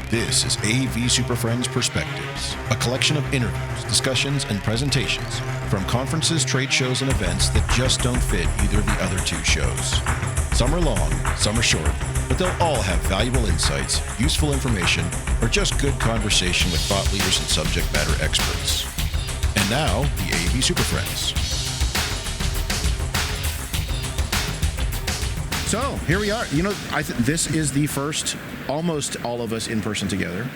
This is AV SuperFriends Perspectives, a collection of interviews, discussions, and presentations from conferences, trade shows, and events that just don't fit either of the other two shows. Some are long, some are short, but they'll all have valuable insights, useful information, or just good conversation with thought leaders and subject matter experts. And now, the AV SuperFriends. So, here we are. You know, this is the first, almost all of us in person together.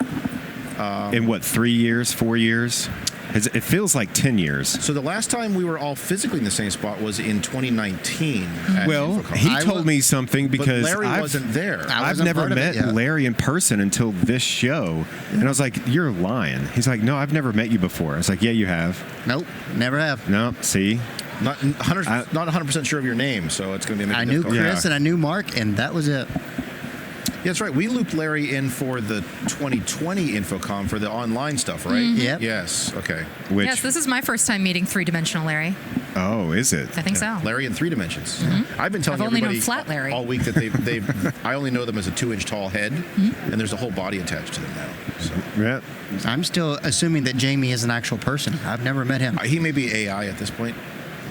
In what, 3 years, 4 years? It feels like 10 years. So the last time we were all physically in the same spot was in 2019. Well, InfoComm. he told me something because Larry wasn't there. I've never met Larry in person until this show. And I was like, you're lying. He's like, no, I've never met you before. I was like, yeah, you have. Nope, never have. No, see? Not 100% sure of your name, so it's going to be I knew difficult. Chris and I knew Mark, and that was it. Yeah, that's right. We looped Larry in for the 2020 InfoComm for the online stuff, right? Mm-hmm. Yep. Yes. Okay. Yes, this is my first time meeting three-dimensional Larry. Oh, is it? I think so. Larry in 3 dimensions. Mm-hmm. I've been telling I've only everybody known flat Larry all week that I only know them as a 2-inch tall head, and there's a whole body attached to them now. So. Yeah. I'm still assuming that Jamie is an actual person. I've never met him. He may be AI at this point.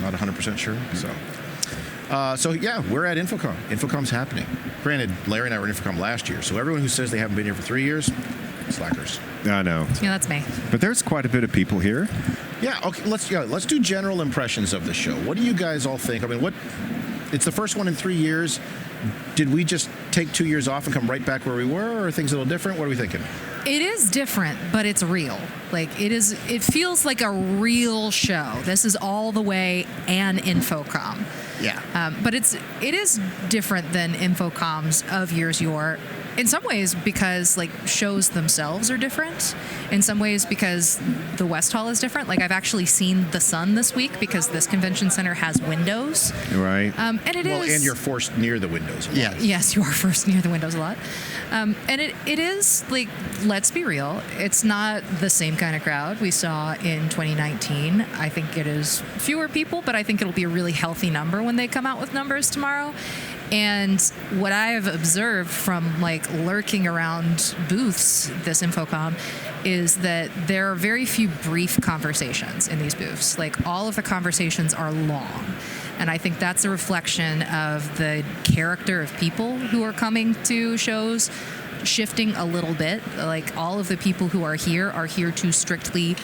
Not 100% sure. So yeah, we're at InfoComm. InfoComm's happening. Granted, Larry and I were in InfoComm last year, so everyone who says they haven't been here for 3 years, slackers. I know. Yeah, that's me. But there's quite a bit of people here. Yeah. Okay. Let's do general impressions of the show. What do you guys all think? I mean, it's the first one in 3 years. Did we just take 2 years off and come right back where we were, or are things a little different? What are we thinking? It is different, but it's real. It feels like a real show. This is all the way an InfoComm. Yeah. But it is different than InfoComms of years yore. In some ways, because shows themselves are different. In some ways, because the West Hall is different. I've actually seen the sun this week because this convention center has windows. Right. And and you're forced near the windows. Yeah. Yes, you are forced near the windows a lot. And it is let's be real. It's not the same kind of crowd we saw in 2019. I think it is fewer people, but I think it'll be a really healthy number when they come out with numbers tomorrow. And what I have observed from lurking around booths this InfoComm is that there are very few brief conversations in these booths. All of the conversations are long. And I think that's a reflection of the character of people who are coming to shows shifting a little bit. All of the people who are here to strictly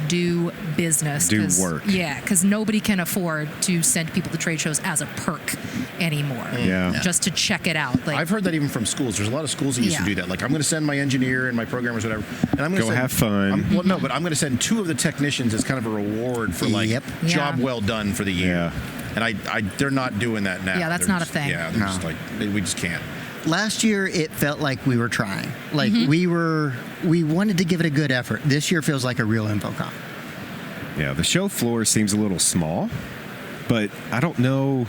do business. Do work. Yeah, because nobody can afford to send people to trade shows as a perk anymore. Yeah. Just to check it out. I've heard that even from schools. There's a lot of schools that used to do that. I'm going to send my engineer and my programmers, whatever, and I'm going to have fun. But I'm going to send 2 of the technicians as kind of a reward for job well done for the year. Yeah. And they're not doing that now. Yeah, that's not a thing. Yeah, they're just we just can't. Last year, it felt like we were trying. We wanted to give it a good effort. This year feels like a real InfoComm. Yeah, the show floor seems a little small, but I don't know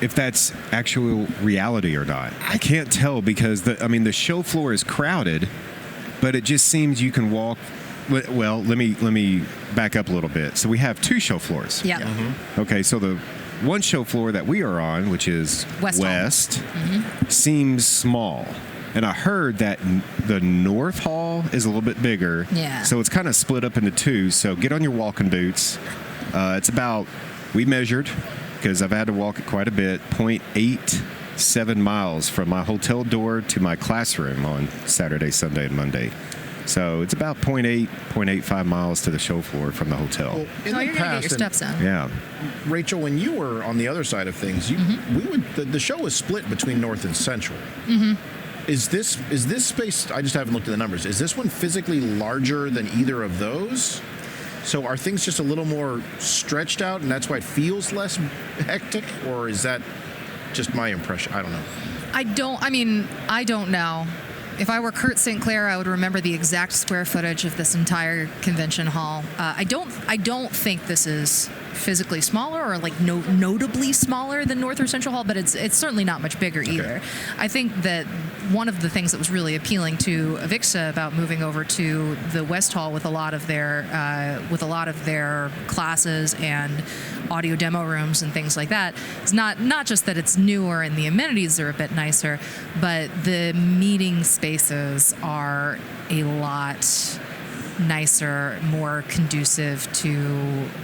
if that's actual reality or not. I can't tell because the show floor is crowded, but it just seems you can walk. Well, let me back up a little bit. So we have 2 show floors. Yeah. Mm-hmm. Okay, so the one show floor that we are on, which is West, seems small. And I heard that the North Hall is a little bit bigger. Yeah. So it's kind of split up into 2. So get on your walking boots. It's about, we measured, because I've had to walk it quite a bit, 0.87 miles from my hotel door to my classroom on Saturday, Sunday, and Monday. So it's about 0.85 miles to the show floor from the hotel. Well, you're going to get your steps in. Yeah. Rachel, when you were on the other side of things, the show was split between North and Central. Mm-hmm. Is this space? I just haven't looked at the numbers. Is this one physically larger than either of those? So are things just a little more stretched out, and that's why it feels less hectic, or is that just my impression? I don't know. I don't know. If I were Kurt St. Clair, I would remember the exact square footage of this entire convention hall. I don't think this is physically smaller or like notably smaller than North or Central Hall, but it's certainly not much bigger either. I think that one of the things that was really appealing to Avixa about moving over to the West Hall with a lot of their classes and audio demo rooms and things like that is not just that it's newer and the amenities are a bit nicer, but the meeting spaces are a lot nicer, more conducive to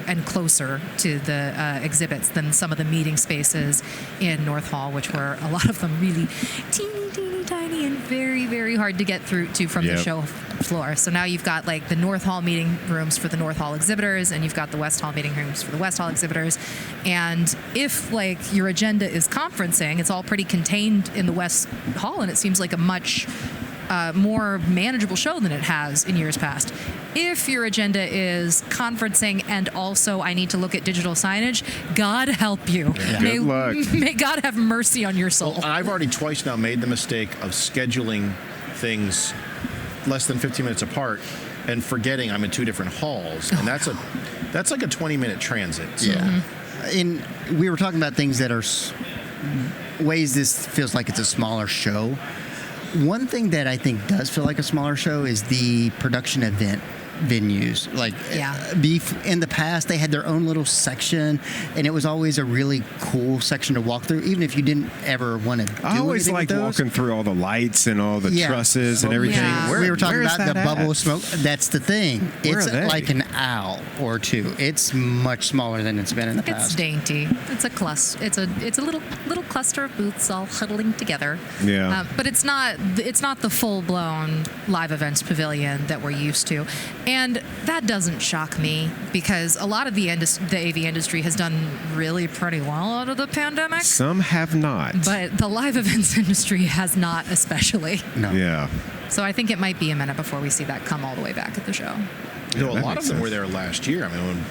and closer to the exhibits than some of the meeting spaces in North Hall, which were a lot of them really teeny tiny and very, very hard to get through to from the show floor. So now you've got like the North Hall meeting rooms for the North Hall exhibitors, and you've got the West Hall meeting rooms for the West Hall exhibitors. And if like your agenda is conferencing, it's all pretty contained in the West Hall, and it seems like a much more manageable show than it has in years past. If your agenda is conferencing and also I need to look at digital signage, God help you. Yeah. Good luck. May God have mercy on your soul. Well, I've already twice now made the mistake of scheduling things less than 15 minutes apart and forgetting I'm in two different halls, and that's like a 20-minute transit. So. Yeah. And we were talking about things that are ways this feels like it's a smaller show. One thing that I think does feel like a smaller show is the production event venues. Like, in the past, they had their own little section, and it was always a really cool section to walk through, even if you didn't ever want to do I always anything like with those. walking through all the lights and all the trusses and everything. Yeah. We were talking where is about the that bubble at? smoke. That's the thing. Where It's are they? like an owl or two. It's much smaller than it's been in the It's past. dainty. It's a cluster. It's a little cluster of booths all huddling together. Yeah. But it's not the full blown live events pavilion that we're used to, and that doesn't shock me because a lot of the AV industry has done really pretty well out of the pandemic. Some have not. But the live events industry has not, especially. No. Yeah. So I think it might be a minute before we see that come all the way back at the show. Though a that lot makes of them sense. were there last year. I mean, when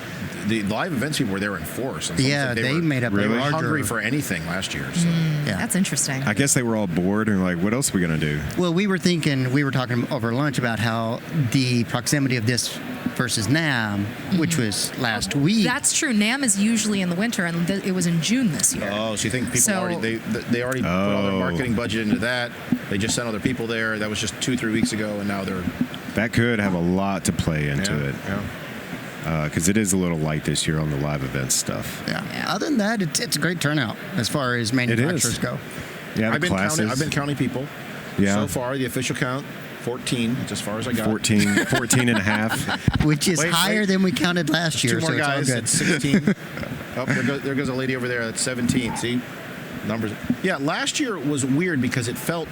the live events people were there in force. And Yeah, they made up They a were larger. hungry for anything last year. So. Yeah. That's interesting. I guess they were all bored and like, what else are we going to do? Well, we were talking over lunch about how the proximity of this versus NAM, which was last week. That's true. NAM is usually in the winter, and it was in June this year. Oh, so you think people So- already they already put all their marketing budget into that? They just sent other people there. That was just 2-3 weeks ago, and now they're That could have a lot to play into it. Yeah. Because it is a little light this year on the live events stuff. Yeah. Yeah. Other than that, it's a great turnout as far as manufacturers go. Yeah, the I've been classes. I've been counting people. Yeah. So far, the official count 14. That's as far as I got. 14 and a half. Which is Wait, higher than we counted last year. Two more so guys. It's all good. That's 16. Oh, there goes a lady over there. That's 17. See, numbers. Yeah, last year was weird because it felt,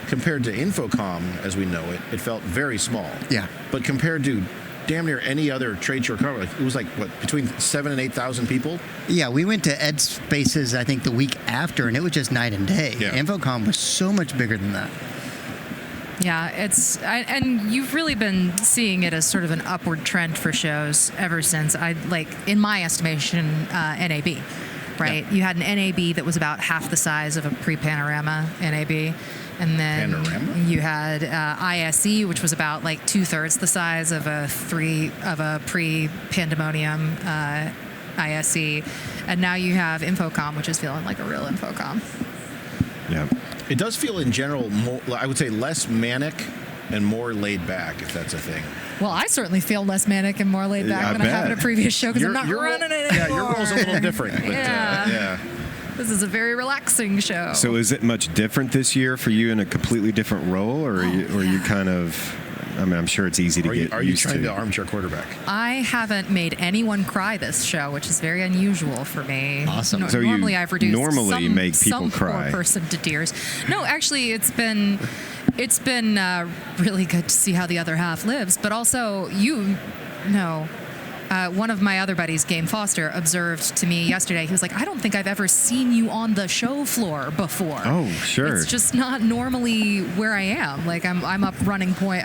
compared to InfoComm as we know it, it felt very small. Yeah. But compared to damn near any other trade show cover, it was like what, between 7,000 and 8,000 people. Yeah, we went to Ed Spaces, I think, the week after, and it was just night and day. Yeah. InfoComm was so much bigger than that. Yeah, and you've really been seeing it as sort of an upward trend for shows ever since in my estimation, NAB, right? Yeah. You had an NAB that was about half the size of a pre-Panorama NAB. And then Panorama? you had ISE, which was about like 2/3 the size of a pre-Pandemonium ISE, and now you have InfoComm, which is feeling like a real InfoComm. Yeah. It does feel in general more, I would say, less manic and more laid back, if that's a thing. Well, I certainly feel less manic and more laid back Yeah, I than I have at a bet. previous show because I'm not Your role- running it anymore. Yeah, your role's a little different. But, Yeah. yeah. This is a very relaxing show. So is it much different this year for you in a completely different role, or are you kind of? I mean, I'm sure it's easy to get Are you used trying to. to armchair quarterback? I haven't made anyone cry this show, which is very unusual for me. Awesome. So you normally I've reduced normally some, make people some cry. poor person to tears. No, actually, it's been really good to see how the other half lives. But also, one of my other buddies, Game Foster, observed to me yesterday. He was like, "I don't think I've ever seen you on the show floor before." Oh, sure. It's just not normally where I am. Like I'm up running point.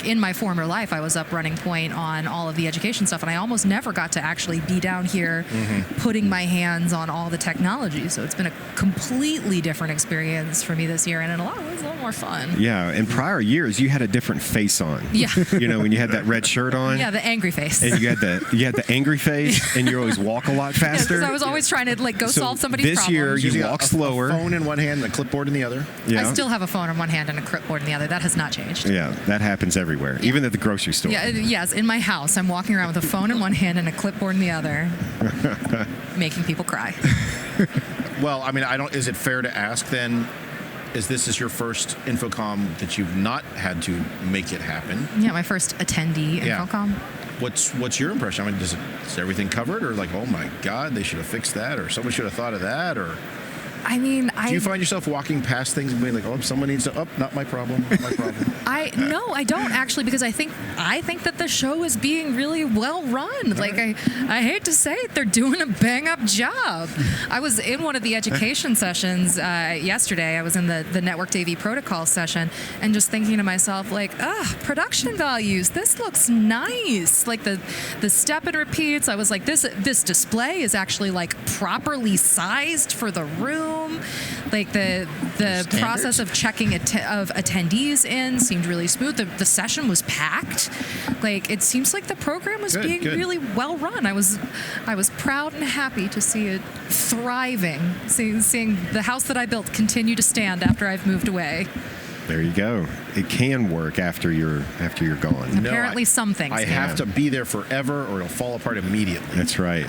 In my former life, I was up running point on all of the education stuff, and I almost never got to actually be down here putting my hands on all the technology. So it's been a completely different experience for me this year, and in a lot of ways, a lot more fun. Yeah, in prior years, you had a different face on. Yeah. You know, when you had that red shirt on. Yeah, the angry face. And you had the angry face, and you always walk a lot faster. Because I was always trying to like go So solve somebody's this problem. year you Usually walk a slower. phone in one hand and a clipboard in the other. Yeah. I still have a phone in one hand and a clipboard in the other. That has not changed. Yeah, that happens everywhere, even at the grocery store. Yeah, yes, in my house, I'm walking around with a phone in one hand and a clipboard in the other, making people cry. Well, I mean, is it fair to ask then? Is this your first InfoComm that you've not had to make it happen? Yeah, my first attendee Yeah. InfoComm. What's your impression? I mean, is everything covered, or like, oh my God, they should have fixed that, or someone should have thought of that, or I mean, do you find yourself walking past things and being like, oh, someone needs to, not my problem, not my problem? No, I don't actually, because I think that the show is being really well run. Like I hate to say it, they're doing a bang up job. I was in one of the education sessions yesterday. I was in the networked AV protocol session, and just thinking to myself, like, production values. This looks nice. Like the step and repeats. I was like, this display is actually like properly sized for the room. Like the process of checking of attendees in seemed really smooth. The session was packed. Like it seems like the program was being really well run. I was proud and happy to see it thriving, seeing the house that I built continue to stand after I've moved away. There you go. It can work after you're gone. Apparently, some things. I have to be there forever, or it'll fall apart immediately. That's right.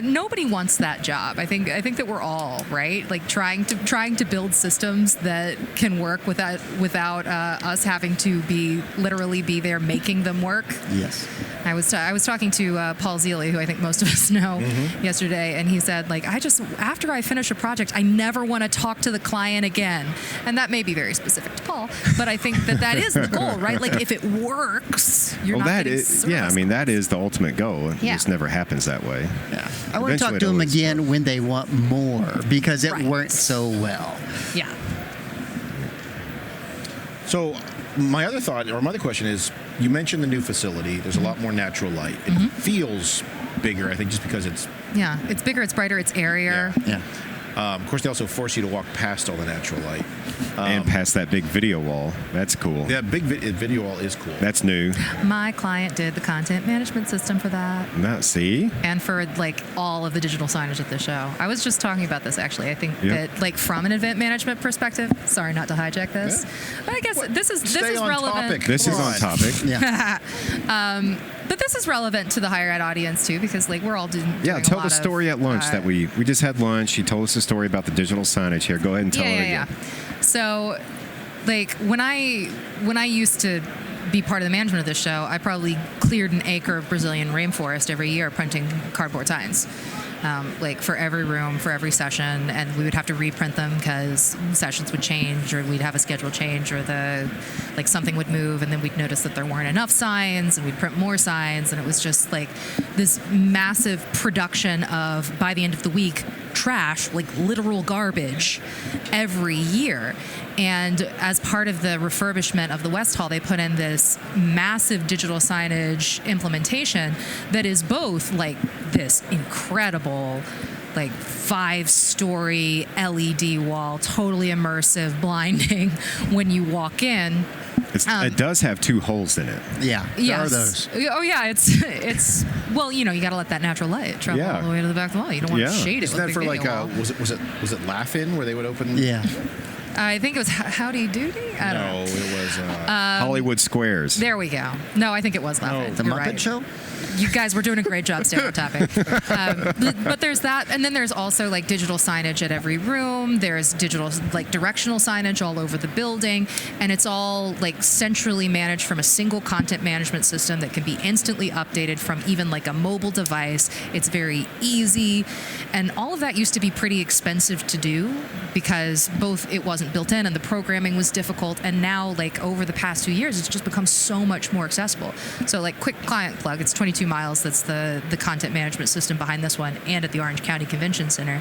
Nobody wants that job. I think that we're all right, like trying to build systems that can work without us having to literally be there making them work. Yes. I was talking to Paul Zealy, who I think most of us know, yesterday, and he said, like, after I finish a project, I never want to talk to the client again. And that may be very specific to Paul, but I think that is the goal, right? Like, if it works, you're not getting service. Yeah, I mean, that is the ultimate goal. It just never happens that way. Yeah. I want to talk to them again when they want more, because it worked so well. Yeah. So my other question is, you mentioned the new facility. There's a lot more natural light. It feels bigger, I think, just because it's... Yeah, it's bigger, it's brighter, it's airier. Yeah. Of course, they also force you to walk past all the natural light. And past that big video wall. That's cool. Yeah, big video wall is cool. That's new. My client did the content management system for that. Now, see? And for like all of the digital signage at the show. I was just talking about this actually. I think that like from an event management perspective, sorry not to hijack this, but I guess this is relevant. Topic. This is on topic. Yeah. But this is relevant to the higher ed audience too, because like we're all doing Tell the story at lunch that we just had lunch. She told us a story about the digital signage here. Go ahead and tell her again. So, like when I used to be part of the management of this show, I probably cleared an acre of Brazilian rainforest every year printing cardboard signs. Like for every room, for every session, and we would have to reprint them because sessions would change, or we'd have a schedule change, or something would move, and then we'd notice that there weren't enough signs, and we'd print more signs, and it was just like this massive production of, by the end of the week, trash, like literal garbage, every year. And as part of the refurbishment of the West Hall, they put in this massive digital signage implementation that is both like this incredible, like 5-story LED wall, totally immersive, blinding when you walk in. It does have 2 holes in it. Yeah. There are those. Oh yeah, it's well, you got to let that natural light travel all the way to the back of the wall. You don't want to shade it. Isn't that for like was it Laugh-In where they would open? Yeah. I think it was Howdy Doody. I don't know. No, it was Hollywood Squares. There we go. No, I think it was Laugh-In. The You're Muppet right. Show? You guys were doing a great job stereotyping. But there's that, and then there's also like digital signage at every room. There's digital like directional signage all over the building, and it's all like centrally managed from a single content management system that can be instantly updated from even like a mobile device. It's very easy, and all of that used to be pretty expensive to do because both it wasn't built in and the programming was difficult, and now like over the past 2 years it's just become so much more accessible. So like quick client plug, it's 22 miles. That's the content management system behind this one, and at the Orange County Convention Center.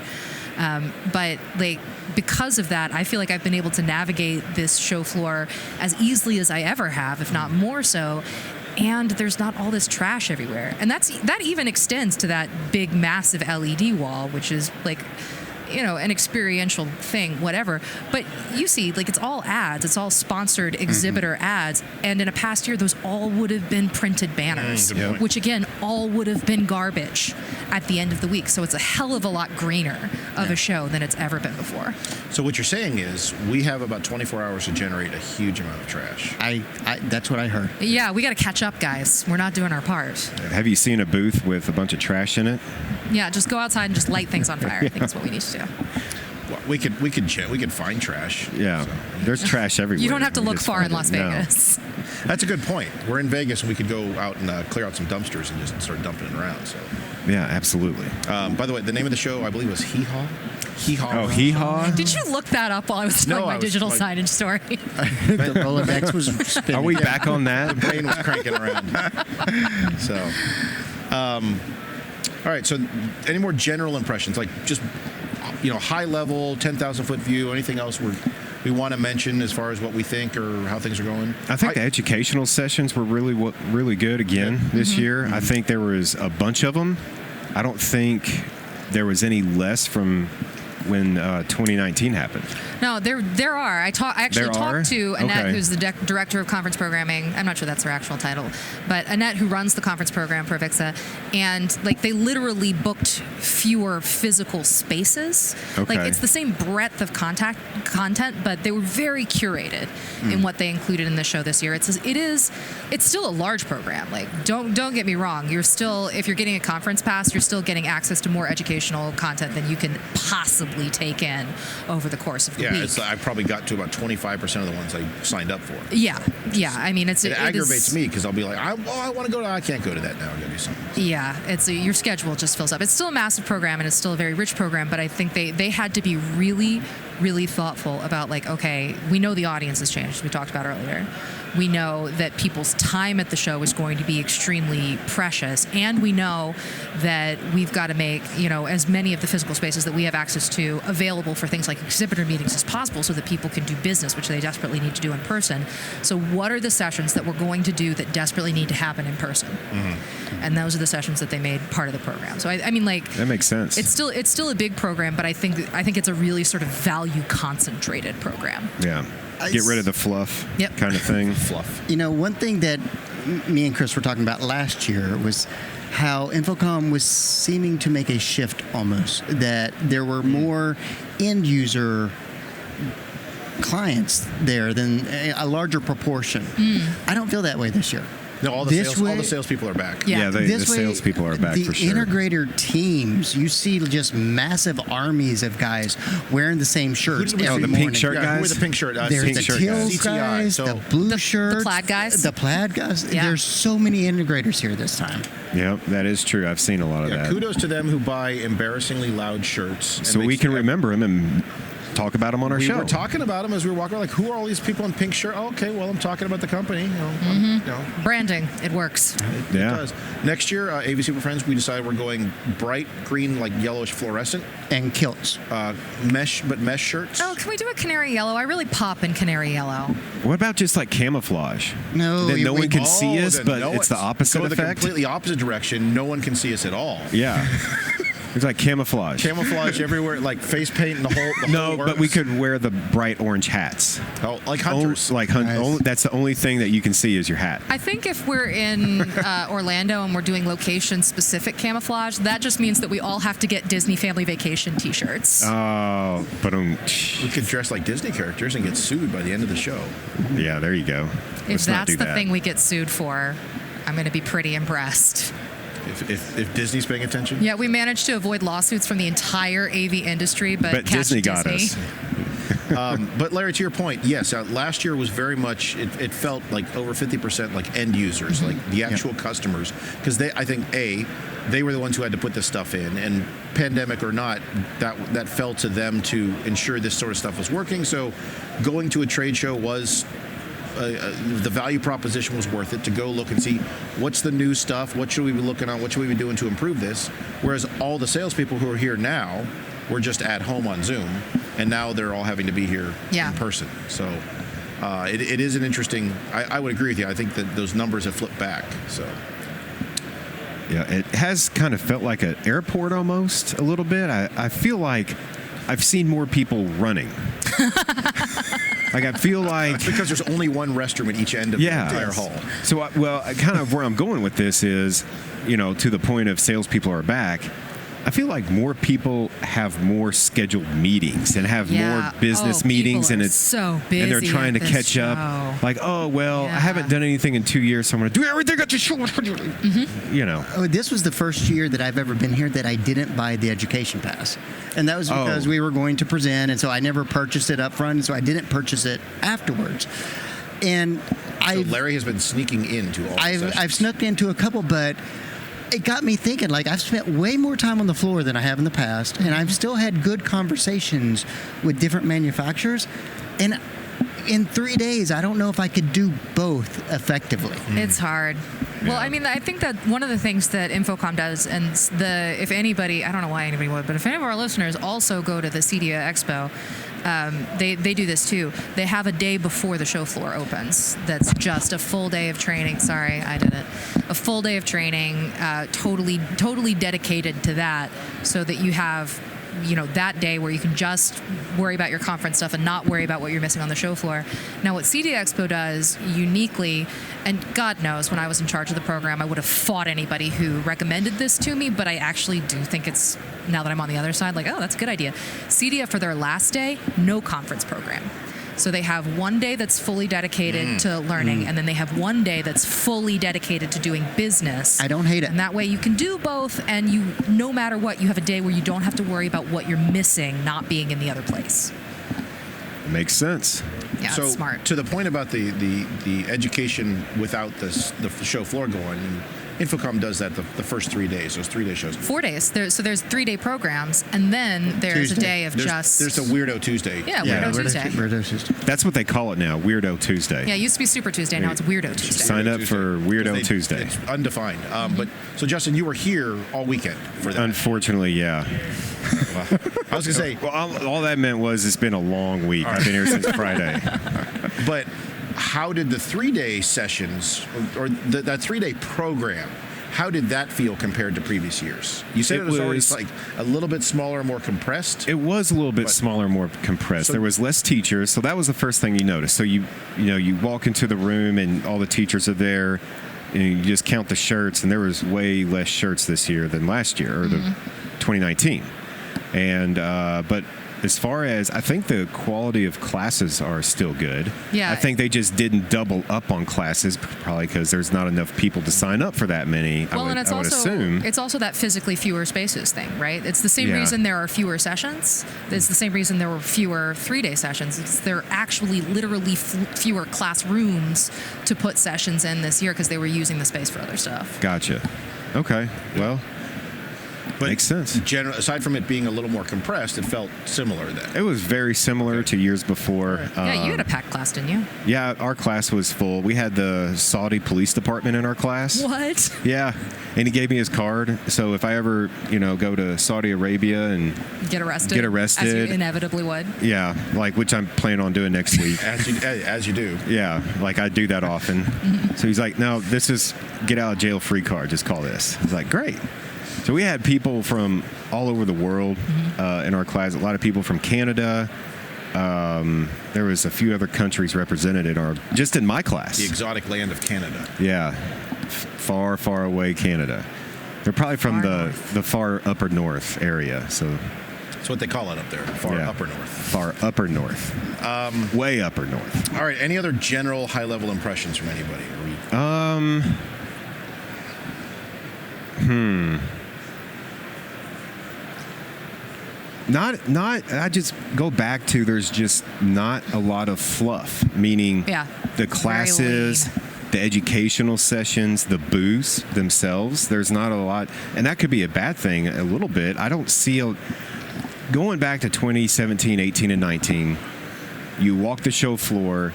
But like because of that, I feel like I've been able to navigate this show floor as easily as I ever have, if not more so. And there's not all this trash everywhere, and that even extends to that big, massive LED wall, which is like an experiential thing, whatever. But you see, like, it's all ads. It's all sponsored exhibitor ads. And in a past year, those all would have been printed banners, which again, all would have been garbage at the end of the week. So it's a hell of a lot greener of a show than it's ever been before. So what you're saying is we have about 24 hours to generate a huge amount of trash. I that's what I heard. Yeah, we got to catch up, guys. We're not doing our part. Have you seen a booth with a bunch of trash in it? Yeah, just go outside and just light things on fire. I think that's what we need to do. Well, we could find trash. Yeah, So. there's trash everywhere. You don't have to We look just far find in it. Las No. Vegas. That's a good point. We're in Vegas and we could go out and clear out some dumpsters and just start dumping it around. So, Yeah, absolutely. by the way, the name of the show I believe was Hee Haw. Hee Haw. Oh, hee haw. Did you look that up while I was telling No, my I was digital like- signage story? The Rolodex was spinning. Are we back on that? Brain was cranking around. So, all right. So, any more general impressions, like just high level, 10,000-foot view? Anything else we want to mention as far as what we think or how things are going? I think the educational sessions were really good again this year. I think there was a bunch of them. I don't think there was any less from when 2019 happened. No, there are. I actually talked to Annette, Okay. who's the director of conference programming. I'm not sure that's her actual title, but Annette, who runs the conference program for VIXA, and like they literally booked fewer physical spaces. Like Okay. it's the same breadth of content, but they were very curated in what they included in the show this year. It's still a large program. Like don't get me wrong. You're still, if you're getting a conference pass, you're still getting access to more educational content than you can possibly take in over the course of the week. I probably got to about 25% of the ones I signed up for. Yeah. I mean, it aggravates me because I'll be like, I want to go to. I can't go to that now. I got to do something. Yeah, your schedule just fills up. It's still a massive program and it's still a very rich program, but I think they had to be really, really thoughtful about like, okay, we know the audience has changed, as we talked about earlier. We know that people's time at the show is going to be extremely precious, and we know that we've got to make, as many of the physical spaces that we have access to available for things like exhibitor meetings as possible so that people can do business, which they desperately need to do in person. So what are the sessions that we're going to do that desperately need to happen in person? Mm-hmm. And those are the sessions that they made part of the program. So I mean, like, That makes sense. it's still a big program, but I think it's a really sort of value concentrated program. Yeah. Get rid of the fluff kind of thing. Fluff. One thing that me and Chris were talking about last year was how InfoComm was seeming to make a shift almost, that there were more end user clients there than a larger proportion. I don't feel that way this year. No, all the salespeople are back. Yeah. The This way, salespeople are back for sure. The integrator teams, you see just massive armies of guys wearing the same shirts. Who did we every see? The pink morning. shirt Yeah, guys? who were the pink shirt? There's pink the shirt teal guys. guys, So- the blue The shirts, plaid guys? the plaid guys. Yeah. There's so many integrators here this time. Yep, that is true. I've seen a lot of Yeah, that. kudos to them who buy embarrassingly loud shirts. So we can remember them and talk about them on our We show. were talking about them as we were walking. Like, who are all these people in pink shirt? Oh, okay, well, I'm talking about the company. Branding, it works. It does. Next year, AV SuperFriends, we decided we're going bright green, like yellowish fluorescent And kilts. mesh shirts. Oh, can we do a canary yellow? I really pop in canary yellow. What about just like camouflage? No, Then no we- one can see us, then but no it's the one- opposite go the effect. completely opposite direction. No one can see us at all. Yeah. It's like camouflage. Camouflage everywhere, like face paint and the whole. No, whole but we works. could wear the bright orange hats. Oh, like hunters. Nice. That's the only thing that you can see is your hat. I think if we're in Orlando and we're doing location-specific camouflage, that just means that we all have to get Disney Family Vacation T-shirts. Oh, but We could dress like Disney characters and get sued by the end of the show. yeah, there you go. if Let's not that's do the that. thing we get sued for, I'm going to be pretty impressed. If Disney's paying attention. Yeah, we managed to avoid lawsuits from the entire AV industry, but catch Disney got us. But Larry, to your point, yes, last year was very much. It felt like over 50% like end users, like the actual customers, because I think they were the ones who had to put this stuff in, and pandemic or not, that fell to them to ensure this sort of stuff was working. So, going to a trade show was. The value proposition was worth it to go look and see what's the new stuff, what should we be looking on, what should we be doing to improve this. Whereas all the salespeople who are here now were just at home on Zoom, and now they're all having to be here in person. So it is an interesting. I would agree with you. I think that those numbers have flipped back. So Yeah, it has kind of felt like an airport almost a little bit. I feel like I've seen more people running. Like I feel like That's because there's only one restroom at each end of the entire hall. So, kind of where I'm going with this is, to the point of salespeople are back. I feel like more people have more scheduled meetings and have more business meetings, and it's so busy, and they're trying to catch up. Like, I haven't done anything in 2 years, so I'm going to do everything at your show. This was the first year that I've ever been here that I didn't buy the education pass, and that was because we were going to present, and so I never purchased it up front, and so I didn't purchase it afterwards. And So Larry has been sneaking into all the sessions. I've snuck into a couple, but it got me thinking, like, I've spent way more time on the floor than I have in the past, and I've still had good conversations with different manufacturers. And in 3 days, I don't know if I could do both effectively. It's hard. Well, I mean, I think that one of the things that InfoComm does, and if anybody, I don't know why anybody would, but if any of our listeners also go to the CEDIA Expo, they do this too. They have a day before the show floor opens that's just a full day of training. Sorry, I did it. A full day of training, totally dedicated to that, so that you have that day where you can just worry about your conference stuff and not worry about what you're missing on the show floor. Now, what CEDIA Expo does uniquely, and God knows when I was in charge of the program, I would have fought anybody who recommended this to me, but I actually do think it's, now that I'm on the other side, like, oh, that's a good idea. CEDIA, for their last day, no conference program. So they have one day that's fully dedicated to learning, and then they have one day that's fully dedicated to doing business. I don't hate it. And that way you can do both, and no matter what, you have a day where you don't have to worry about what you're missing not being in the other place. Makes sense. Yeah, So it's smart. to the point about the education without the show floor going, and InfoComm does that the first 3 days, those 3-day shows. 4 days. There's 3-day programs, and then there's Tuesday. a day of There's a Weirdo Tuesday. Yeah, Weirdo Tuesday. Weirdo Tuesday. That's what they call it now, Weirdo Tuesday. Yeah, it used to be Super Tuesday. Now it's Weirdo Tuesday. Sign up for Weirdo Tuesday. It's undefined. But so Justin, you were here all weekend for that. Unfortunately, yeah. I was gonna say, Well, all that meant was it's been a long week. I've been here since Friday. but how did the 3-day sessions or that 3-day program? How did that feel compared to previous years? You said it was already like a little bit smaller, more compressed. It was a little bit smaller, more compressed. So- there was less teachers, so that was the first thing you noticed. So you walk into the room and all the teachers are there, and you just count the shirts, and there was way less shirts this year than last year or the 2019. And but as far as, I think the quality of classes are still good. Yeah. I think they just didn't double up on classes, probably because there's not enough people to sign up for that many. Well, and it's also that physically fewer spaces thing, right? It's the same reason there are fewer sessions. It's the same reason there were fewer 3-day sessions. There are actually literally fewer classrooms to put sessions in this year because they were using the space for other stuff. Gotcha. Okay. Well, But makes sense. Aside from it being a little more compressed, it felt similar then. It was very similar to years before. Yeah, you had a packed class, didn't you? Yeah, our class was full. We had the Saudi police department in our class. What? Yeah, and he gave me his card. So if I ever, go to Saudi Arabia and Get arrested. As you inevitably would. yeah, which I'm planning on doing next week. As you do. Yeah, I do that often. So he's like, no, this is get out of jail free card. Just call this. I was like, great. So we had people from all over the world in our class. A lot of people from Canada. There was a few other countries represented just in my class. The exotic land of Canada. Yeah, far, far away Canada. They're probably from the far upper north area. So That's what they call it up there. Far upper north. Far upper north. Way upper north. All right. Any other general high-level impressions from anybody? Not. I just go back to there's just not a lot of fluff. Meaning, the classes, the educational sessions, the booths themselves. There's not a lot, and that could be a bad thing a little bit. I don't see going back to 2017, 18, and 19. You walk the show floor,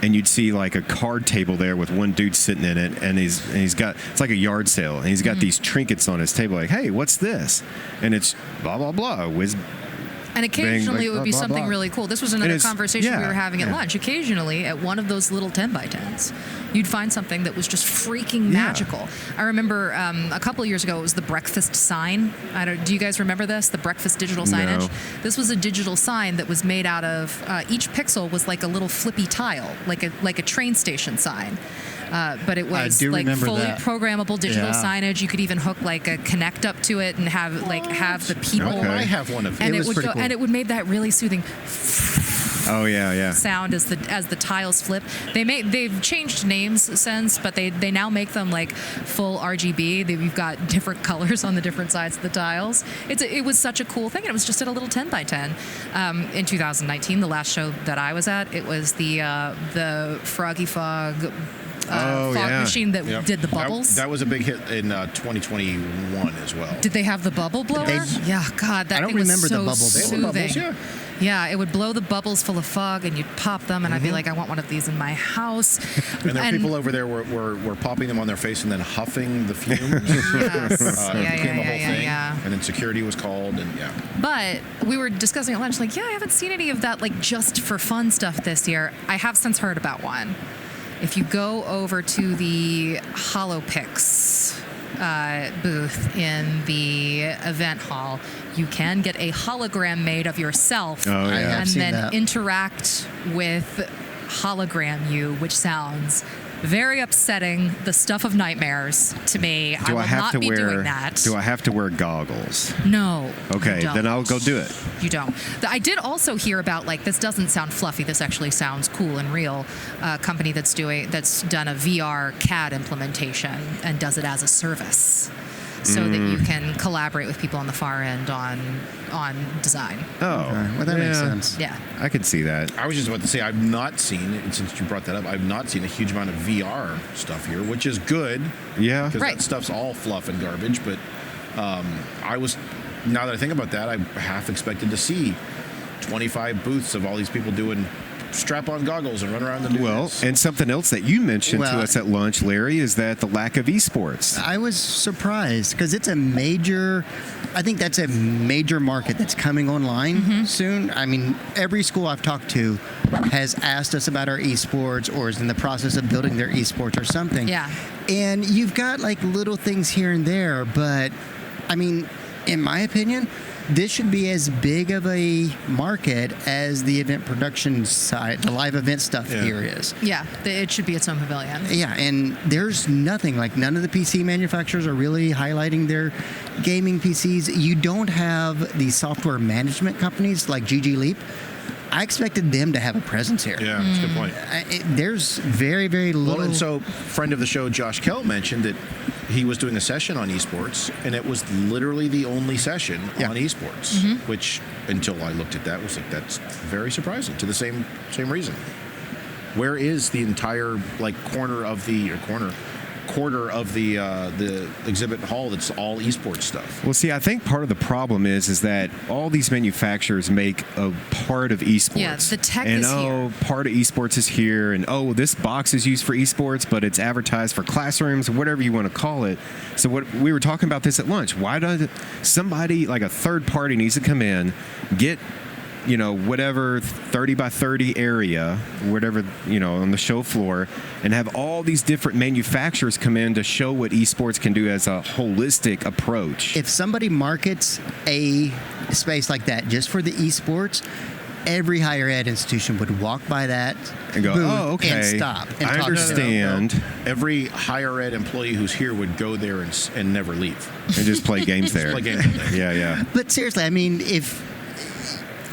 and you'd see like a card table there with one dude sitting in it, and he's got, it's like a yard sale, and he's got these trinkets on his table, like, hey, what's this? And it's blah blah blah, And occasionally like, it would be blah, blah, something blah. really cool. This was another it's- conversation we yeah, were having at yeah. lunch. Occasionally, at one of those little 10x10s, you'd find something that was just freaking magical. I remember a couple of years ago, it was the breakfast sign. Do you guys remember this? The breakfast digital signage? No. This was a digital sign that was made out of, each pixel was like a little flippy tile, like a train station sign. But it was do like remember fully that. programmable digital Yeah. signage. You could even hook like a Connect up to it and have the people. Okay. I have one of And these. it was would pretty go, cool. and it would make that really soothing Oh yeah. sound as the tiles flip. They've changed names since, but they now make them like full RGB. You've got different colors on the different sides of the tiles. It was such a cool thing, and it was just at a little 10x10. In 2019, the last show that I was at, it was the Froggy Fog. Fog machine that Yep. did the bubbles. That was a big hit in 2021 as well. Did they have the bubble blower? Yeah, God, that I don't thing was remember the so bubble soothing. blower. They had the bubbles, Yeah, it would blow the bubbles full of fog, and you'd pop them, and I'd be like, I want one of these in my house. And there were people over there were popping them on their face and then huffing the fumes. Yes. It became a whole thing. Yeah. And then security was called, and yeah. But we were discussing at lunch, like, I haven't seen any of that, like, just for fun stuff this year. I have since heard about one. If you go over to the HoloPix booth in the event hall, you can get a hologram made of yourself Oh, yeah. I have and seen then that. interact with hologram you, which sounds very upsetting, the stuff of nightmares to me. I Do will I have not to be doing wear? that. Do I have to wear goggles? No. Okay, you don't. then I'll go do it. You don't. I did also hear about, like, this doesn't sound fluffy. This actually sounds cool and real. A company that's done a VR CAD implementation and does it as a service, so that you can collaborate with people on the far end on design. Oh, Well, that makes sense. Yeah. I could see that. I was just about to say, I've not seen, and since you brought that up, I've not seen a huge amount of VR stuff here, which is good. Yeah. Because Right. that stuff's all fluff and garbage. But now that I think about that, I half expected to see 25 booths of all these people doing strap-on goggles and run around and do Well, this. and something else that you mentioned to Well, us at lunch, Larry, is that the lack of esports. I was surprised because I think that's a major market that's coming online soon. I mean, every school I've talked to has asked us about our esports or is in the process of building their esports or something. Yeah. And you've got like little things here and there, but I mean, in my opinion, this should be as big of a market as the event production side, the live event stuff here is. Yeah. It should be its own pavilion. Yeah, and there's nothing, like none of the PC manufacturers are really highlighting their gaming PCs. You don't have the software management companies like GG Leap. I expected them to have a presence here. Yeah, that's a good point. There's very, very little. Well, and so friend of the show, Josh Kell, mentioned that he was doing a session on esports, and it was literally the only session on esports, which until I looked at that was like, that's very surprising to the same reason. Where is the entire quarter of the exhibit hall that's all esports stuff? Well, see, I think part of the problem is that all these manufacturers make a part of esports. Yeah, the tech and, is here. part of esports is here, and this box is used for esports, but it's advertised for classrooms, whatever you want to call it. So what we were talking about this at lunch. Why does somebody like a third party needs to come in, get whatever 30 by 30 area, whatever, on the show floor, and have all these different manufacturers come in to show what esports can do as a holistic approach. If somebody markets a space like that just for the esports, every higher ed institution would walk by that And go, booth oh, okay. and stop and I talk to them. understand. Every higher ed employee who's here would go there and never leave. And just play games there. Play games all day. Yeah. But seriously, I mean, if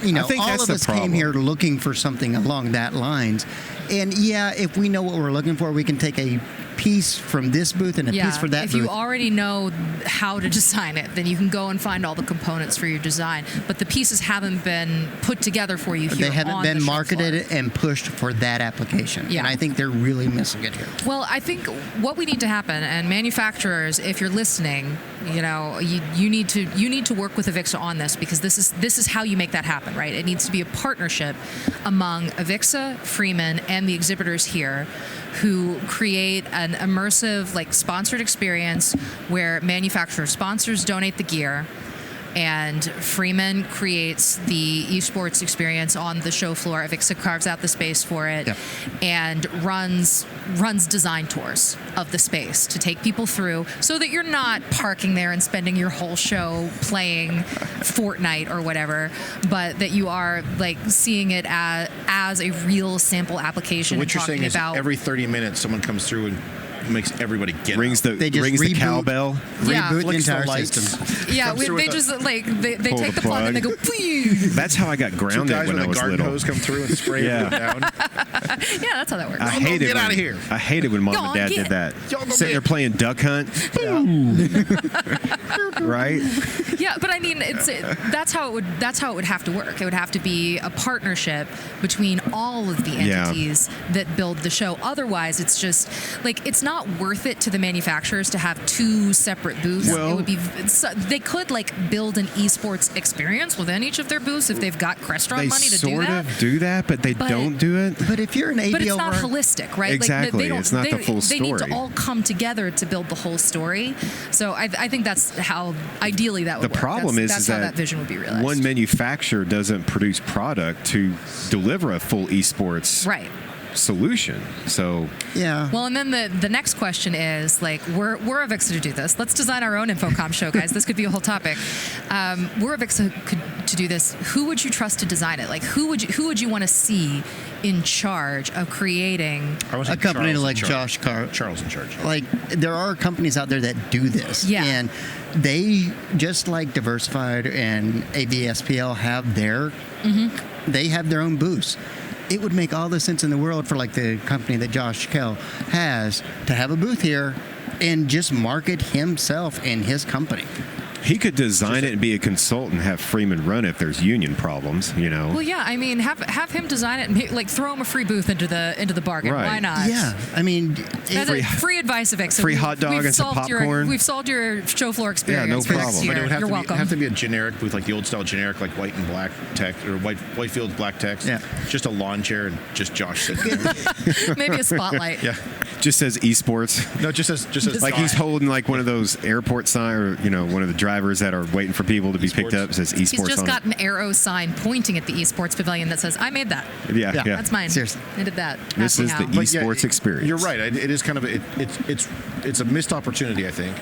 I think all that's of the us problem. came here looking for something along that lines, and if we know what we're looking for, we can take a piece from this booth and a piece for that if booth. you already know how to design it, then you can go and find all the components for your design. But the pieces haven't been put together for you here They haven't on been the show marketed floor. and pushed for that application. Yeah. And I think they're really missing it here. Well, I think what we need to happen, and manufacturers, if you're listening, you need to work with Avixa on this, because this is how you make that happen, right? It needs to be a partnership among Avixa, Freeman, and the exhibitors here, who create an immersive, sponsored experience where manufacturer sponsors donate the gear, and Freeman creates the esports experience on the show floor. Avixa carves out the space for it, and runs design tours of the space to take people through, so that you're not parking there and spending your whole show playing Fortnite or whatever, but that you are like seeing it as a real sample application. So what you're saying is about every 30 minutes someone comes through and makes everybody get Rings up. the cowbell. Yeah. Reboot the Flicks the entire lights. system. Yeah, Comes through they with just like they Pull take the the plug and they go. "Please." That's how I got Two grounded guys when with I a was garden little. hose come through and spray it down. Yeah, that's how that works. I hated get when, outta here. I hated when mom Go and on, dad get. did that. Y'all go Sitting there get. playing duck hunt. Right? Yeah, but I mean, that's how it would have to work. It would have to be a partnership between all of the entities that build the show. Otherwise, it's just like it's not worth it to the manufacturers to have two separate booths. Well- It would be they could like build an esports experience within each of their booths if they've got restaurant They money to sort do that. of do that, but they But- don't do it. But if you're an AV But it's over, not holistic, right? Exactly. Like, they don't, It's not the full They need to story. all come together to build the whole story. So I think that's how ideally that would The work. problem that's is how that that vision would be realized. one manufacturer doesn't produce product to deliver a full esports Right. solution. So yeah. Well, and then the next question is like, we're Avixa to do this. Let's design our own InfoComm show, guys. This could be a whole topic. We're Avixa to do this. Who would you trust to design it? Like, who would you want to see in charge of creating? I was A like company Charles like in charge. Josh Carr. Charles in charge. Like, there are companies out there that do this. Yeah. And they, just like Diversified and AVSPL have their, they have their own booths. It would make all the sense in the world for like the company that Josh Kell has to have a booth here and just market himself and his company. he could design it and be a consultant, and have Freeman run it if there's union problems, you know. Well, yeah. I mean, have him design it and like throw him a free booth into the bargain. Right. Why not? Yeah. I mean, That's free advice of Avixa. free hot dog and some popcorn. We've solved your show floor experience. no for next problem. year. But it would have You're to welcome. have to be a generic booth, like the old style generic, like white and black text, or white field black text. Yeah. Just a lawn chair and just Josh sitting there. Maybe a spotlight. Yeah. Just says esports. No, just as Like he's holding like one of those airport sign, or you know, one of the drivers that are waiting for people to be picked Esports. up. Says esports. He's just on got an arrow sign pointing at the esports pavilion that says, "I made that. it. Yeah. That's mine. Seriously. I did that." This Ask me is the how. But yeah, esports experience. You're right. It is kind of it's a missed opportunity. I think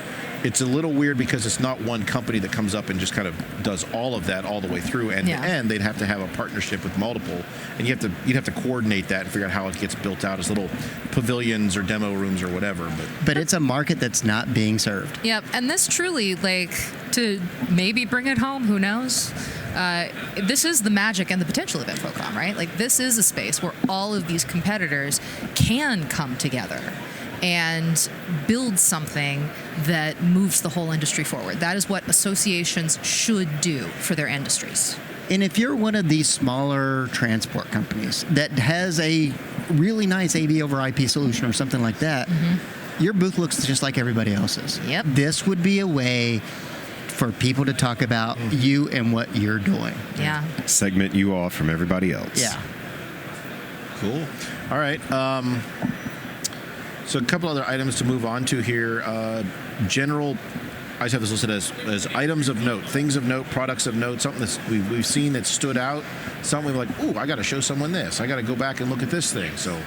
it's a little weird because it's not one company that comes up and just kind of does all of that all the way through. And Yeah. and they'd have to have a partnership with multiple, and you'd have to coordinate that and figure out how it gets built out as little pavilions or demo rooms or whatever. but it's a market that's not being served. Yep, and this truly, like, to maybe bring it home, who knows? This is the magic and the potential of InfoComm, right? Like, this is a space where all of these competitors can come together and build something that moves the whole industry forward. That is what associations should do for their industries. And if you're one of these smaller transport companies that has a really nice AV over IP solution or something like that, your booth looks just like everybody else's. Yep. This would be a way for people to talk about you and what you're doing. Yeah. Segment you off from everybody else. Yeah. Cool. All right. So a couple other items to move on to here. General, I just have this listed as items of note, things of note, products of note, something that we've seen that stood out, something we're like, ooh, I got to show someone this. I got to go back and look at this thing. So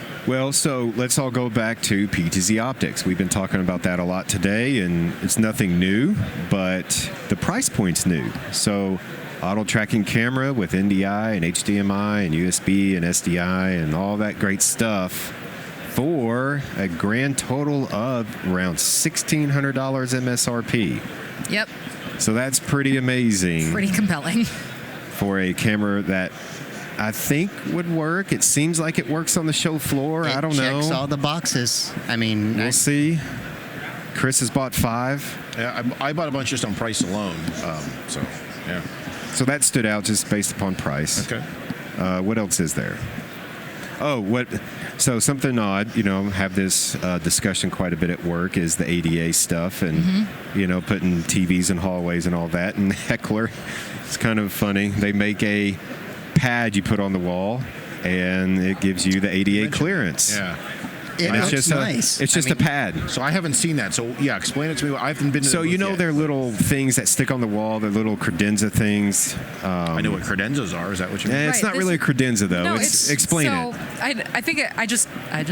So let's all go back to PTZ Optics. We've been talking about that a lot today, and it's nothing new, but the price point's new. So auto tracking camera with NDI and HDMI and USB and SDI and all that great stuff for a grand total of around $1,600 MSRP. Yep. So that's pretty amazing Pretty compelling. for a camera that I think would work. It seems like it works on the show floor. I don't know. Checks all the boxes. I mean, We'll see. Chris has bought 5. yeah, I bought a bunch just on price alone. So yeah. So that stood out just based upon price. Okay. What else is there? So something odd, have this discussion quite a bit at work is the ADA stuff and, putting TVs in hallways and all that. And Heckler, it's kind of funny. They make a pad you put on the wall and it gives you the ADA clearance. Yeah. It it's looks just nice. It's just a pad. So I haven't seen that. So yeah, explain it to me. I haven't been to the So booth you know yet. they're little things that stick on the wall. They're little credenza things. I know what credenzas are. Is that what you mean? It's Right, not really a this- credenza though. No, Explain so it. I think I just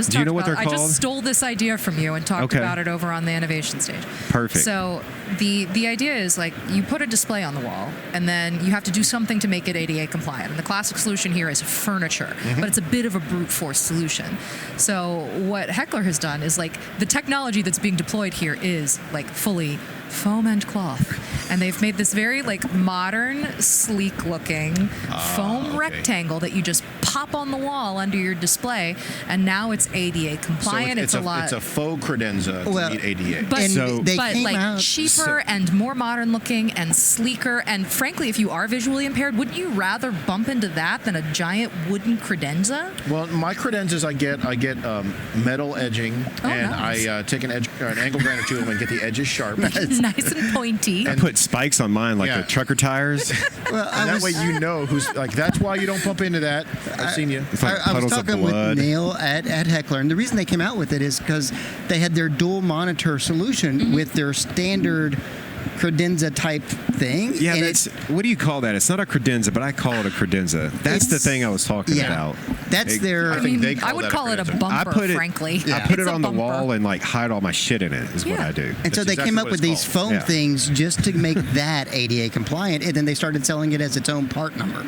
Do you know what they're I called? just stole this idea from you and talked Okay. about it over on the innovation stage. Perfect. So the idea is like you put a display on the wall and then you have to do something to make it ADA compliant. And the classic solution here is furniture, but it's a bit of a brute force solution. So what Heckler has done is like the technology that's being deployed here is like fully foam and cloth, and they've made this very like modern, sleek looking foam okay. rectangle that you just pop on the wall under your display, and now it's ADA compliant. So it's a lot. It's a faux credenza to Well, meet ADA. But, And So- they but came like out. cheaper and more modern looking and sleeker, and frankly, if you are visually impaired, wouldn't you rather bump into that than a giant wooden credenza? Well, my credenzas, I get metal edging, Oh, and nice. I take an angle grinder to them and get the edges sharp. Nice and pointy. I put spikes on mine like Yeah. the trucker tires. Well, And that way you know who's like. That's why you don't bump into that. I've seen you. It's like I was puddles of talking with blood. Neil at Heckler, and the reason they came out with it is because they had their dual monitor solution with their standard credenza type thing. Yeah, and that's what do you call that? It's not a credenza, but I call it a credenza. That's the It's- thing I was talking about. That's It- their. I think they call I would that a call it a credenza. bumper, I put it, frankly. I put It's it a on the bumper. wall and like hide all my shit in it. Is what Yeah. I do. And so That's they came exactly up what with it's these called. foam Yeah. things just to make that ADA compliant, and then they started selling it as its own part number.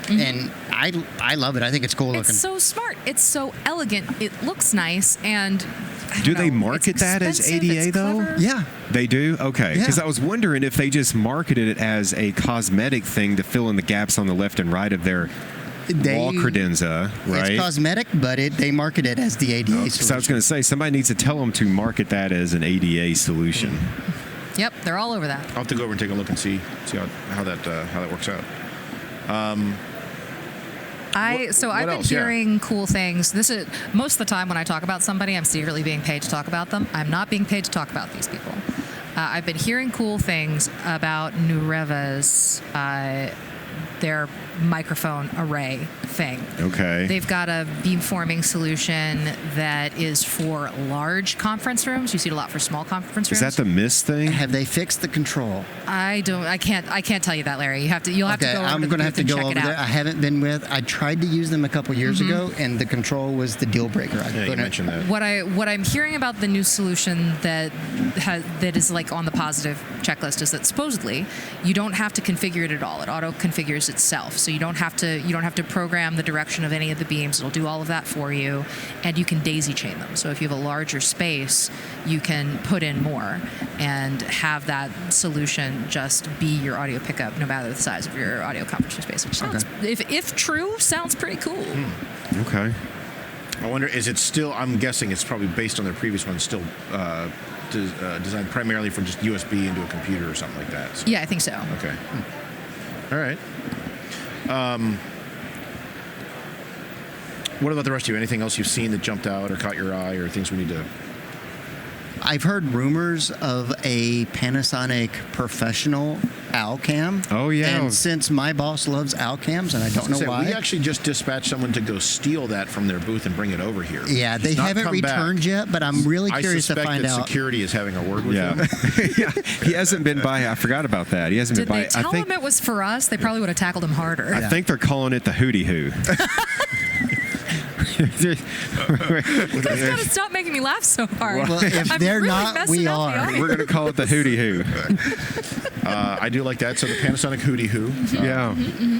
And I love it. I think it's cool looking. It's so smart. It's so elegant. It looks nice. And I don't Do they know, market it's that as expensive, ADA it's though? clever. Yeah. They do? Okay. Yeah. Because I was wondering if they just marketed it as a cosmetic thing to fill in the gaps on the left and right of their wall credenza, right? It's cosmetic, but they market it as the ADA Because I was solution. going to say, somebody needs to tell them to market that as an ADA solution. Yep, they're all over that. I'll have to go over and take a look and see how that works out. I've been else? Yeah. hearing cool things. This is most of the time when I talk about somebody, I'm secretly being paid to talk about them. I'm not being paid to talk about these people. I've been hearing cool things about Nureva's their microphone array thing. Okay. They've got a beamforming solution that is for large conference rooms. You see it a lot for small conference Is rooms. that the Mist thing? Have they fixed the control? I can't tell you that, Larry. You'll have to go Okay, over I'm to the going to have booth to and go check over it there. out. I haven't been with. I tried to use them a couple years ago, and the control was the deal breaker. Yeah, you mentioned that. What I'm hearing about the new solution that is like on the positive checklist is that supposedly you don't have to configure it at all. It auto configures itself, so you don't have to program the direction of any of the beams. It'll do all of that for you, and you can daisy chain them. So if you have a larger space, you can put in more and have that solution just be your audio pickup, no matter the size of your audio conferencing space. Which sounds, if true, sounds pretty cool. Okay. I wonder, is it still? I'm guessing it's probably based on their previous one, still designed primarily for just USB into a computer or something like that. So- Yeah, I think so. Okay. All right. What about the rest of you? Anything else you've seen that jumped out or caught your eye, or things we need to? I've heard rumors of a Panasonic professional owl cam. Oh, yeah. And since my boss loves owl cams, and I don't know why. We actually just dispatched someone to go steal that from their booth and bring it over here. Yeah, they It's not haven't come back. returned yet, but I'm really I curious to suspect find that out. security is having a word with Yeah. them. Yeah. He hasn't been by. I forgot about that. He hasn't Did been they by. tell him it was for us? They probably would have tackled him harder. I think they're calling it the Hootie Hoo. That's gotta stop making me laugh so hard. Well, if I'm they're really not, messing we up the are. audience. We're going to call it the Hootie Hoo. I do like that. So the Panasonic Hootie Hoo. Yeah.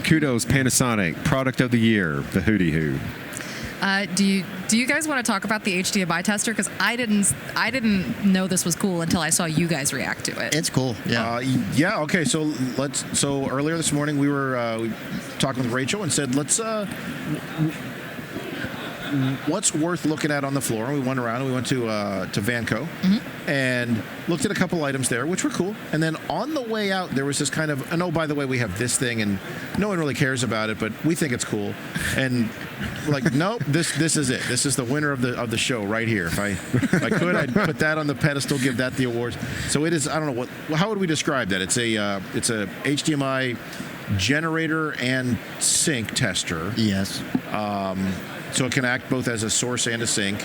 Kudos, Panasonic. Product of the year, the Hootie Hoo. Do you guys want to talk about the HDMI tester? Because I didn't know this was cool until I saw you guys react to it. It's cool. Yeah. Yeah. Okay. So earlier this morning we were talking with Rachel and said what's worth looking at on the floor. And we went around and we went to Vanco and looked at a couple items there, which were cool. And then on the way out, there was this kind of, and oh, by the way, we have this thing, and no one really cares about it, but we think it's cool. And we're like, nope, this is it. This is the winner of the show right here. If I could, I'd put that on the pedestal, give that the awards. So it is. I don't know how would we describe that? It's a HDMI generator and sync tester. Yes. So it can act both as a source and a sink.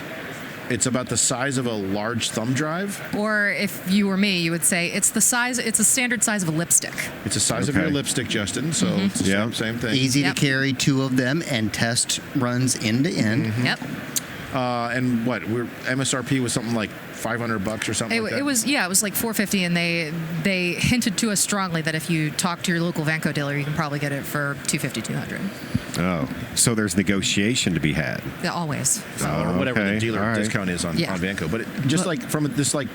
It's about the size of a large thumb drive. Or if you were me, you would say it's the size. It's a standard size of a lipstick. It's the size of your lipstick, Justin. So it's the same thing. Easy Yep. to carry, 2 of them, and test runs end to end. Yep. And what? MSRP was something like $500 or something like that? It was like $450, and they hinted to us strongly that if you talk to your local Vanco dealer, you can probably get it for $250, $200. Oh, so there's negotiation to be had. Yeah, always. Or whatever okay. the dealer All right. discount is on Vanco. But just like from this, like,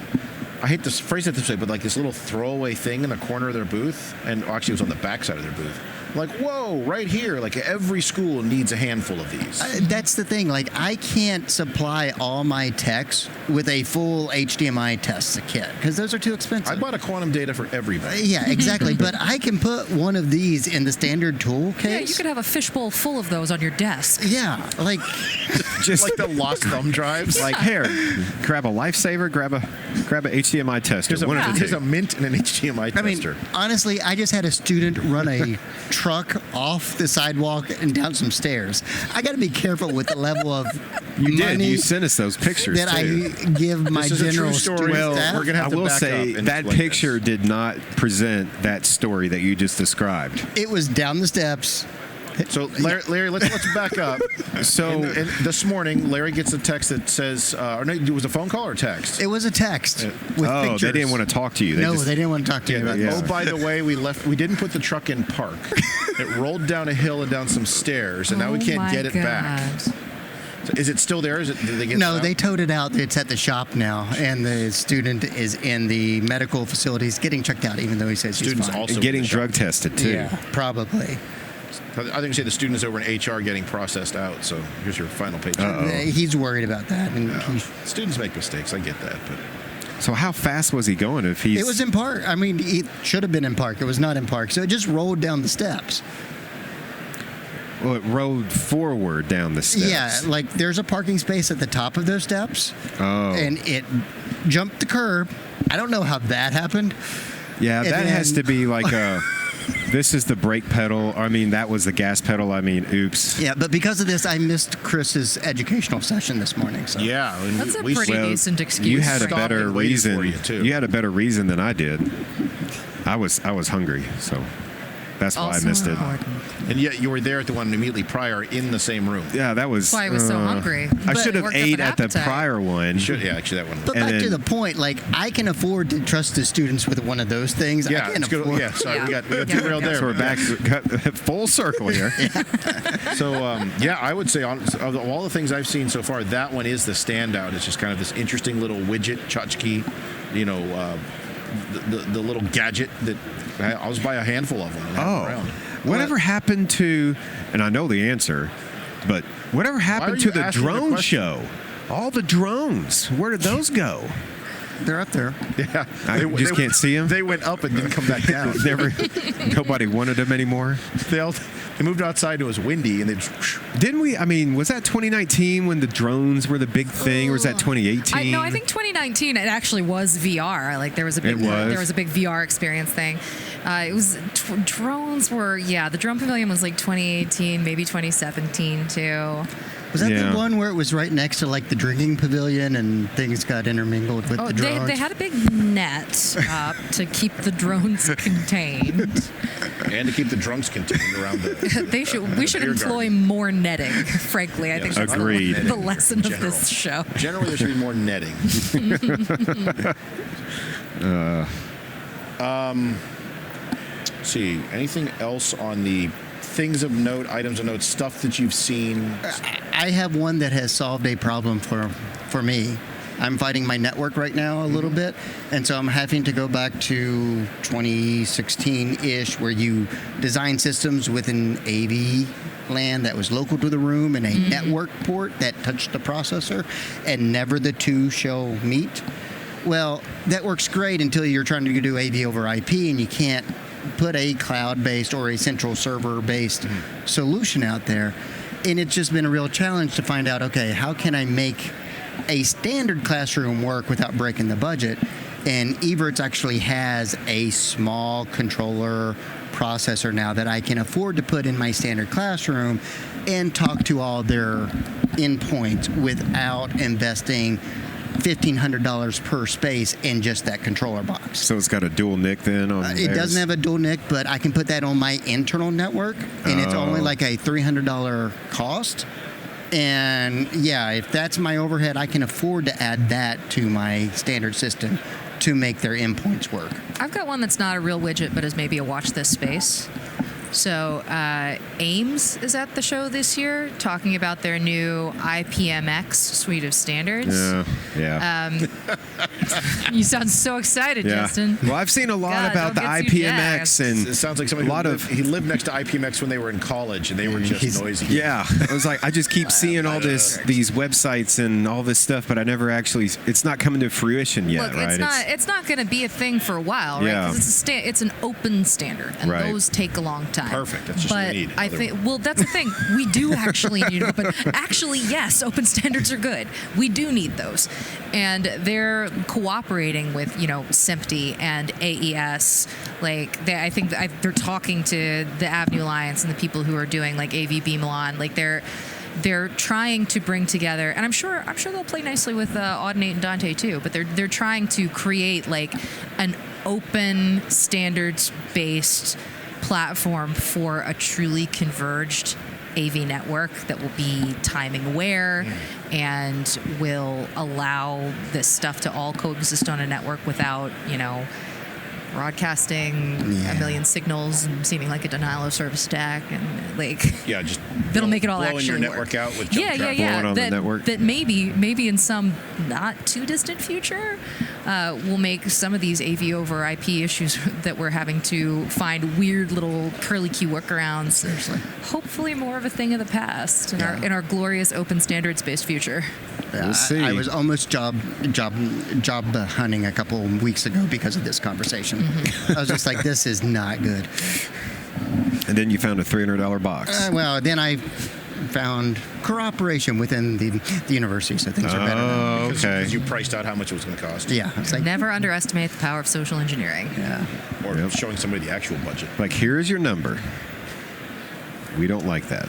I hate to phrase it this way, but like this little throwaway thing in the corner of their booth, and actually it was on the back side of their booth. Like, whoa, right here. Like, every school needs a handful of these. That's the thing. Like, I can't supply all my techs with a full HDMI test kit because those are too expensive. I bought a quantum data for everybody. Yeah, exactly. But I can put one of these in the standard tool case. Yeah, you could have a fishbowl full of those on your desk. Yeah, like Just Like the lost thumb drives. like here, grab a lifesaver, grab a HDMI tester. One of the Here's two. a mint and an HDMI I mean, tester. honestly, I just had a student run a truck off the sidewalk and down some stairs. I got to be careful with the level of You did. money You sent us those pictures that too. I give my This is a true general story. student Well, staff. we're gonna have I to will back say up and that explain picture did not present that story that you just described. It was down the steps. So, Larry, let's back up. So And this morning, Larry gets a text that says, or no, it was a phone call or text? It was a text with oh, pictures. they didn't want to talk to you. They didn't want to talk to you about yeah. this. Oh, by the way, we didn't put the truck in park. It rolled down a hill and down some stairs, and now we can't get it back. So is it still there? Did they get No, it they out? towed it out. It's at the shop now, and the student is in the medical facilities getting checked out, even though he says Students he's fine. also And getting in the shop. drug tested too. Yeah, probably. I think you say the students over in HR getting processed out. So here's your final paycheck. He's worried about that, and Students make mistakes. I get that, but So how fast was he going? If he's it was in park. I mean, it should have been in park. It was not in park, so it just rolled down the steps. well, it rode forward down the steps. Yeah, like there's a parking space at the top of those steps, Oh. and it jumped the curb. I don't know how that happened. Yeah, And that has then- to be like a. This is the brake pedal. I mean, that was the gas pedal. I mean, oops. Yeah, but because of this, I missed Chris's educational session this morning. So yeah, and That's a we pretty Well, decent excuse. You had a Stopped better and waited reason. for you, too. You had a better reason than I did. I was hungry, so that's why Also I missed it. important. And yet you were there at the one immediately prior in the same room. Yeah, that was. That's why I was so hungry. I But should have worked up ate an at the appetite. prior one. Actually, that one. But And back to then- the point, like I can afford to trust the students with one of those things. I Yeah, can't let's go. afford. Yeah, sorry, we got Yeah. derailed Yeah. there. So we're back full circle here. So I would say of all the things I've seen so far, that one is the standout. It's just kind of this interesting little widget, tchotchke, the little gadget that I was buy a handful of them. And have them Oh, around. whatever happened to? And I know the answer, but whatever happened you to the asking the drone question? show? All the drones. Where did those go? They're up there. Yeah, I just can't see 'em? They went up and didn't come back down. Never. Nobody wanted them anymore. They moved outside and it was windy, and they just, Didn't we? I mean, was that 2019 when the drones were the big thing, or was that 2018? No, I think 2019 it actually was VR. Like there was a big VR experience thing. It was drones were the drone pavilion was like 2018, maybe 2017 too. Was that Yeah. the one where it was right next to like the drinking pavilion and things got intermingled with Oh, the drones? they had a big net up to keep the drones contained. and to keep the drunks contained around the. We should beer employ garden. more netting. Frankly, I think that's Agreed. the lesson of General. this show. Generally, there should be more netting. Let's see, anything else on the things of note, items of note, stuff that you've seen? I have one that has solved a problem for me. I'm fighting my network right now a little bit, and so I'm having to go back to 2016-ish, where you design systems with an AV LAN that was local to the room and a network port that touched the processor, and never the two shall meet. Well, that works great until you're trying to do AV over IP, and you can't put a cloud-based or a central server-based solution out there. And it's just been a real challenge to find out, okay, how can I make a standard classroom work without breaking the budget? And Evertz actually has a small controller processor now that I can afford to put in my standard classroom and talk to all their endpoints without investing $1,500 per space in just that controller box. So it's got a dual NIC then on It doesn't have a dual NIC, but I can put that on my internal network, and it's only like a $300 cost. And yeah, if that's my overhead, I can afford to add that to my standard system to make their endpoints work. I've got one that's not a real widget, but is maybe a watch this space. So Ames is at the show this year, talking about their new IPMX suite of standards. Yeah. You sound so excited, Yeah. Justin. Well, I've seen a lot God, about the don't get too IPMX, jazzed. and It sounds like somebody he lived next to IPMX when they were in college, and they were just noisy. yeah, I was like, I just keep seeing all these websites and all this stuff, but I never actually. It's not coming to fruition yet, Look, right? it's not going to be a thing for a while, right? Yeah. 'Cause it's an open standard, and Right. those take a long time. Perfect. That's just what but we need. I think, well, that's the thing. We do actually need open. Actually, yes, open standards are good. We do need those, and they're cooperating with SMPTE and AES. Like I think they're talking to the Avenue Alliance and the people who are doing like AV Milan. Like they're trying to bring together, and I'm sure they'll play nicely with Audinate and Dante too. But they're trying to create like an open standards based platform for a truly converged AV network that will be timing aware and will allow this stuff to all coexist on a network without broadcasting a million signals and seeming like a denial of service attack, and just that'll make it all blowing actually your network work. out with jump traffic. Blowing on the network. That maybe in some not too distant future will make some of these AV over IP issues that we're having to find weird little curly Q workarounds. Seriously. Hopefully more of a thing of the past in our glorious open standards based future. We'll see. I was almost job hunting a couple weeks ago because of this conversation. I was just like, this is not good. And then you found a $300 box. Well, then I found cooperation within the university, so things are better now. Oh, okay. Because you priced out how much it was going to cost. Yeah, it's like, Never underestimate the power of social engineering. yeah. Or showing somebody the actual budget. Like, here's your number. We don't like that.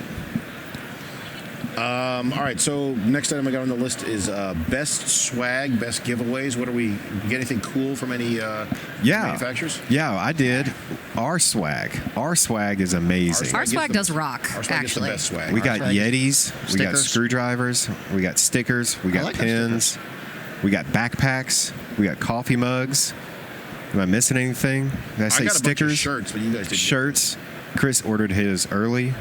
All right, so next item I got on the list is best swag, best giveaways. What are we get anything cool from any manufacturers? Yeah, I did. Our swag is amazing. Our swag does rock, Our swag gets the actually. best swag. We got swag. Yetis, we got Stickers. screwdrivers, we got stickers, we got like our pins, we got backpacks, we got coffee mugs. Am I missing anything? Did I say I got a stickers? bunch of shirts, but you guys didn't. Shirts. Chris ordered his early.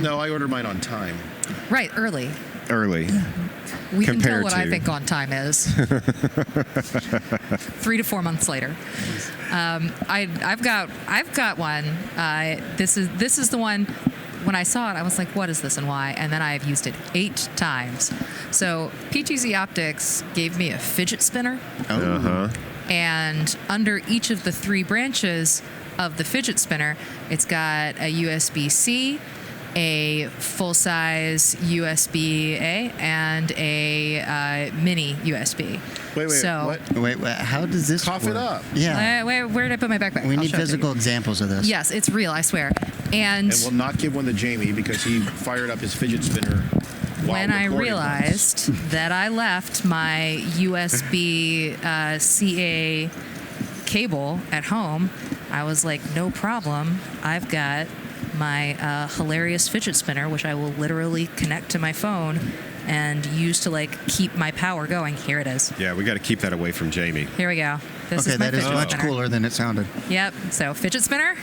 No, I ordered mine on time. Right, early. We can tell Compared what I to- think on time is. 3 to 4 months later. I've got one. This is the one. When I saw it, I was like, what is this and why? And then I've used it 8 times. So PTZ Optics gave me a fidget spinner. And under each of the 3 branches of the fidget spinner, it's got a USB-C, a full-size USB-A, and a mini USB. Wait, so, what? Wait, how does this Cough work? it up. Yeah. where did I put my backpack? We I'll need show it to physical you. examples of this. Yes, it's real, I swear. And And we'll not give one to Jamie because he fired up his fidget spinner while when I recording realized that I left my USB CA cable at home, I was like, no problem. I've got my hilarious fidget spinner, which I will literally connect to my phone and use to keep my power going. Here it is. Yeah, we got to keep that away from Jamie. Here we go. This Okay, is my that is fidget much spinner. cooler than it sounded. Yep. So fidget spinner.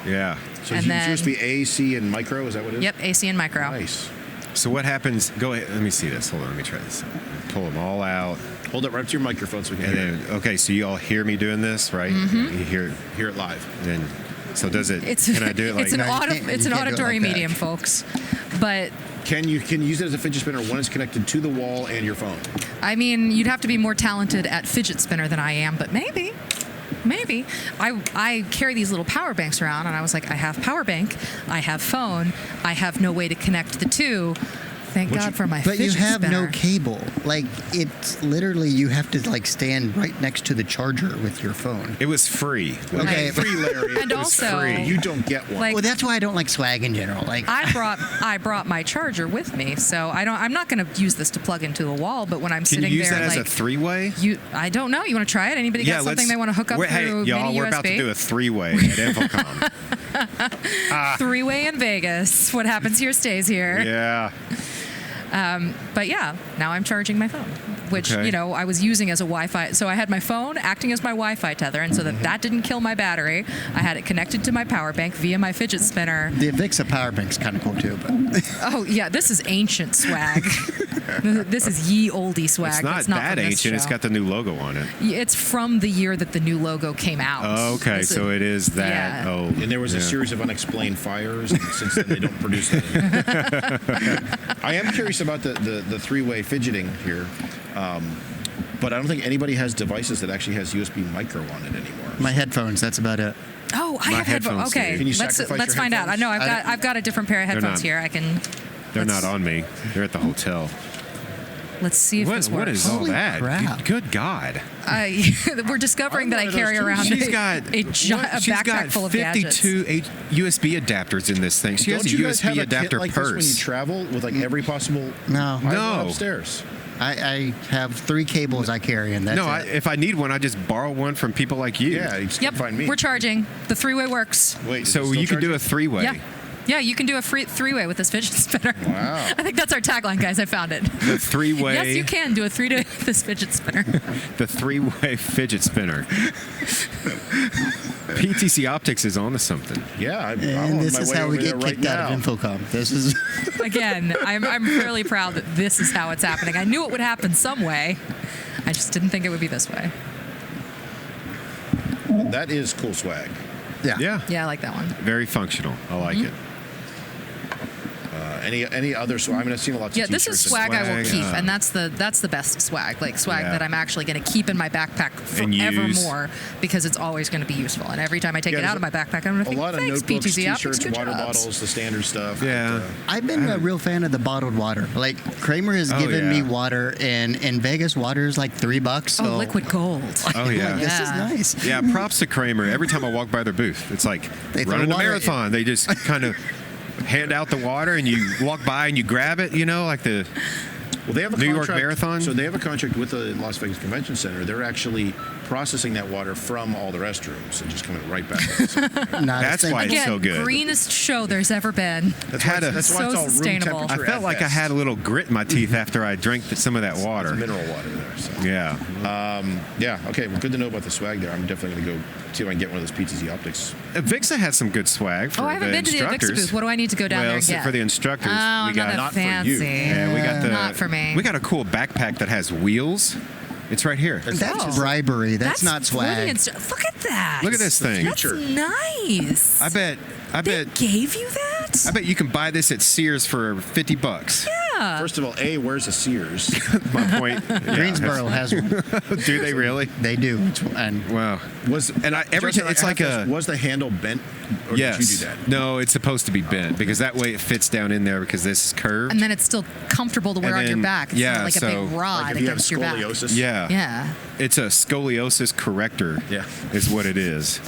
Yeah. So And then- USB A, C, and micro. Is that what it is? Yep. AC and micro. Nice. So what happens? Go ahead. Let me see this. Hold on. Let me try this. Pull them all out. Hold it right up to your microphone so we can And hear then, okay, so you all hear me doing this, right? You hear it live. And then, so does it? It's can I do it like? it's an No, you audi- can't- it's you an can't do it auditory like that. medium, folks. But Can you use it as a fidget spinner when it's connected to the wall and your phone? I mean, you'd have to be more talented at fidget spinner than I am, but maybe. I carry these little power banks around, and I was like, I have power bank, I have phone, I have no way to connect the two. Thank God for my But you fidget have no spinner. cable. Like, it's literally, you have to, like, stand right next to the charger with your phone. It was free. Okay. Free, Larry. And It was also- free. You don't get one. Like- Well, that's why I don't like swag in general. Like, I brought my charger with me, so I'm not going to use this to plug into a wall. But when I'm Can sitting you use there, that as like a three-way? I don't know. You want to try it? Anybody got something they want to hook up Hey, through y'all, mini we're USB? about to do a three-way at InfoComm. Three-way in Vegas. What happens here stays here. Yeah. But yeah, now I'm charging my phone, which, Okay. I was using as a Wi-Fi. So I had my phone acting as my Wi-Fi tether, and so that didn't kill my battery. I had it connected to my power bank via my fidget spinner. the Avixa power bank's kind of cool, too. But Oh, yeah, this is ancient swag. This is ye oldie swag. It's not That's that from this ancient. It's show. got the new logo on it. It's from the year that the new logo came out. Oh, okay, It's so it is that yeah. old. And there was a Yeah. series of unexplained fires, and since then they don't produce it anymore. I am curious about the three-way fidgeting here, but I don't think anybody has devices that actually has USB micro on it anymore. my headphones, that's about it. Oh, I My have headphones. headphones Okay, do. Can you let's sacrifice your find out. I headphones? know I've got a different pair of They're headphones not- here. I can. They're let's- not on me. They're at the hotel. Let's see if this works. What is all Holy that? crap. Good God. We're discovering I'm that I one of those carry too. around She's got a backpack full of gadgets. 52 USB adapters in this thing. She Don't has a you guys have USB a kit adapter like this when you purse. travel with like every possible? No. I have No. one upstairs. I have 3 cables I carry, and that's No, it. if I need one, I just borrow one from people like you. Yeah, you just Yep, can't find me. we're charging. The three-way works. Wait, is it So still you can do charging? a three-way. Yeah. Yeah, you can do a three-way with this fidget spinner. Wow. I think that's our tagline, guys. I found it. The three-way. Yes, you can do a three-way with this fidget spinner. The three-way fidget spinner. PTC Optics is onto something. Yeah, I'm and on this my is way how we over get there right kicked out now. of InfoComm. This is Again, I'm fairly proud that this is how it's happening. I knew it would happen some way. I just didn't think it would be this way. That is cool swag. Yeah. Yeah, I like that one. Very functional. I like Mm-hmm. it. Any other swag? I mean, I've seen lots Yeah, of this t-shirts is and swag I will swag, keep, and that's the best swag. Like swag Yeah. that I'm actually going to keep in my backpack And use. forevermore because it's always going to be useful. And every time I take Yeah, it out of my there's backpack, I'm going to A think, lot of thanks, notebooks, PTC Optics, t-shirts, good water jobs. bottles, the standard stuff. Yeah. I've been a real fan of the bottled water. Like, Kramer has Oh, given me yeah. water, and in Vegas, water is like $3. So Oh, liquid gold. Oh, yeah. This is Yeah. nice. Yeah, props to Kramer. Every time I walk by their booth, it's like They throw running a water marathon. They just kind of hand out the water and you walk by and you grab it, like the Well, they have a New York contract- Marathon? So they have a contract with the Las Vegas Convention Center. They're actually processing that water from all the restrooms and just coming right back. Not a That's thing. why it's Again, so good. greenest show there's ever been. That's Had why, a- that's why So it's all room sustainable. temperature. I felt at like I best. had a little grit in my teeth after I drank some of that It's water. mineral water there. So. Yeah. Yeah. Okay. Well, good to know about the swag there. I'm definitely going to go see if I can get one of those PTZ Optics. Avixa had some good swag for Oh, I haven't the been to the instructors. Avixa booth. What do I need to go down there Well, and so get? for the instructors, Oh, we got not for fancy. you. yeah, we got the Not for me. We got a cool backpack that has wheels. It's right here. That's Oh. bribery. That's not for the swag. Look at that. Look at this thing. That's Future. nice. I bet They gave you that? I bet you can buy this at Sears for $50. Yeah. First of all, where's a Sears? My point. Yeah, Greensboro has one. that's- Do they really? They do. And Wow. Was And every Justin, time it's I like have to ask, a was the handle bent? Or yes. did you do that? No, it's supposed to be bent because that way it fits down in there because this is curved. And then it's still comfortable to wear And on your then- back. It's yeah, not like a so- big rod Like if you have against your back. scoliosis? yeah. Yeah. It's a scoliosis corrector. Yeah. Is what it is.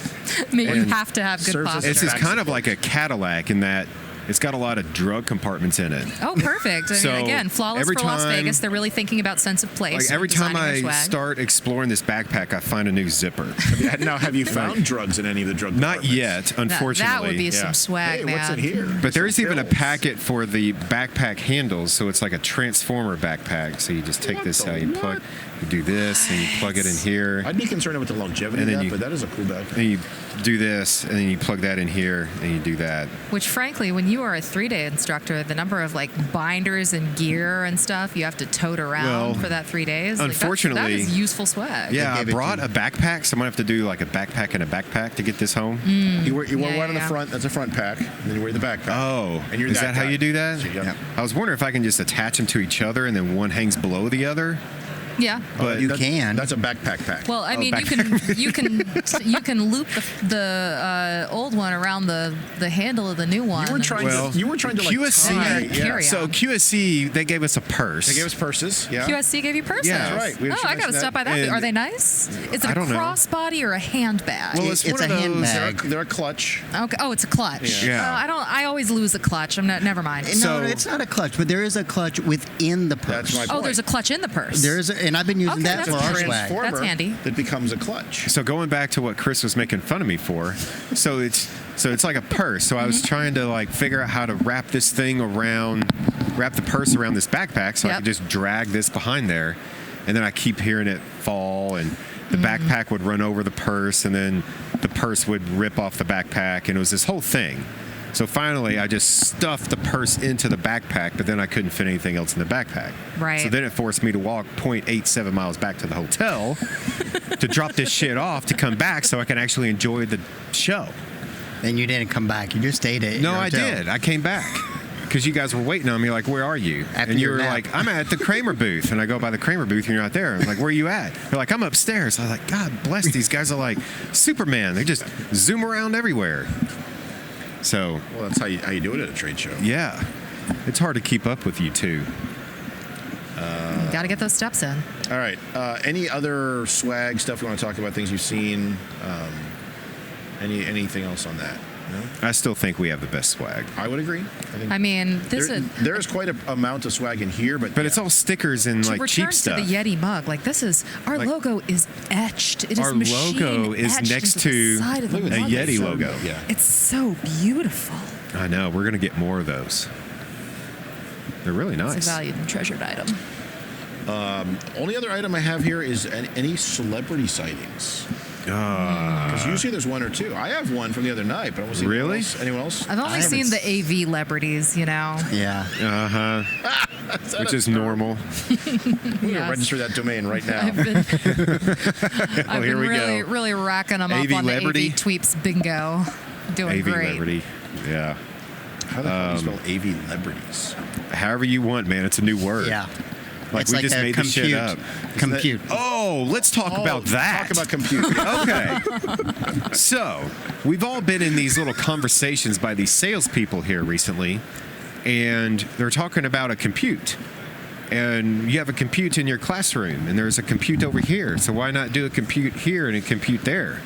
I mean, you And have to have good serves as posture. It's just Back kind of support. like a Cadillac in that it's got a lot of drug compartments in it. Oh, perfect. I So, mean, again, flawless every for Las time- Vegas. They're really thinking about sense of place. Like when every time designing their I swag. start exploring this backpack, I find a new zipper. Now, have you found drugs in any of the drug Not departments? yet, unfortunately. That would be Yeah. some swag, Hey, man. what's in here? But there is Some even a pills. packet for the backpack handles, so it's like a transformer backpack. So you just take What this the out, you plug, you do this, and you plug it in here, I'd be concerned with the longevity And of then that, you- but that is a cool bag. and you do this, and then you plug that in here, and you do that. Which, frankly, when you are a 3-day instructor, the number of like binders and gear and stuff you have to tote around Well, for that 3 days. unfortunately- that is useful swag. Yeah, I gave it to brought you. a backpack, so I'm gonna have to do like a backpack and a backpack to get this home. You wear Yeah, one on the yeah. front, that's a front pack, and then you wear the backpack. Oh, And you're is that how guy. you do that? So, yeah. I was wondering if I can just attach them to each other, and then one hangs below the other. Yeah. But You can. That's a backpack pack. Well, I mean, you can loop the old one around the handle of the new one. you were trying to like QSC. tie- Carry So on. QSC, they gave us a purse. They gave us purses. Yeah. QSC gave you purses. Yeah, that's right. We Oh, should I got to mention stop by that. that. And- Are they nice? Is it I a don't know. crossbody or a handbag? Well, it's It's one a of those. handbag. They're a clutch. Okay. Oh, it's a clutch. Yeah. I always lose a clutch. Never mind. So- No, it's not a clutch, but there is a clutch within the purse. That's my Oh, point. there's a clutch in the purse. There is, and I've been using Okay, that that's for our handy. swag. transformer That's handy. that becomes a clutch. So going back to what Chris was making fun of me for, so it's like a purse. So I was trying to like figure out how to wrap the purse around this backpack, so I Yep. could just drag this behind there, and then I keep hearing it fall, and the backpack would run over the purse, and then the purse would rip off the backpack, and it was this whole thing. So finally, I just stuffed the purse into the backpack, but then I couldn't fit anything else in the backpack. Right. So then it forced me to walk 0.87 miles back to the hotel to drop this shit off to come back so I can actually enjoy the show. And you didn't come back. You just stayed at No, your I hotel. did. I came back because you guys were waiting on me. Like, where are you? After and you your were nap. like, I'm at the Kramer booth. And I go by the Kramer booth, and you're not there. I'm like, where are you at? They're like, I'm upstairs. I was like, God bless these guys. Are like Superman. They just zoom around everywhere. So Well, that's how you do it at a trade show. yeah, it's hard to keep up with you two. You got to get those steps in. All right. Any other swag stuff you want to talk about? Things you've seen? Anything else on that? No. I still think we have the best swag. I would agree. I think I mean, there's quite an amount of swag in here, but It's all stickers and to like return cheap stuff. to the Yeti mug, like this is our Like- logo is etched. It is Our machine logo is etched next into the to side of the Look at a mug. Yeti so- logo. Yeah. It's so beautiful. I know. We're gonna get more of those. They're really nice. It's a valued and treasured item. Only other item I have here is any celebrity sightings. Because usually there's one or two. I have one from the other night, but I don't see Really? anyone else. I've only I seen haven't the AVlebrities, you know. Yeah. Which is normal. I'm going to Yes. register that domain right now. I've been, I've here been we really, go. really racking them up on the AVlebrity? AV Tweeps bingo. Doing great. AVlebrity. Yeah. How the hell do you spell AVlebrities? However you want, man. It's a new word. Yeah. Like It's we like just a made this shit up. Compute. Oh, let's talk about that. Talk about compute. Okay. So, we've all been in these little conversations by these salespeople here recently, and they're talking about a compute. And you have a compute in your classroom, and there's a compute over here. So why not do a compute here and a compute there?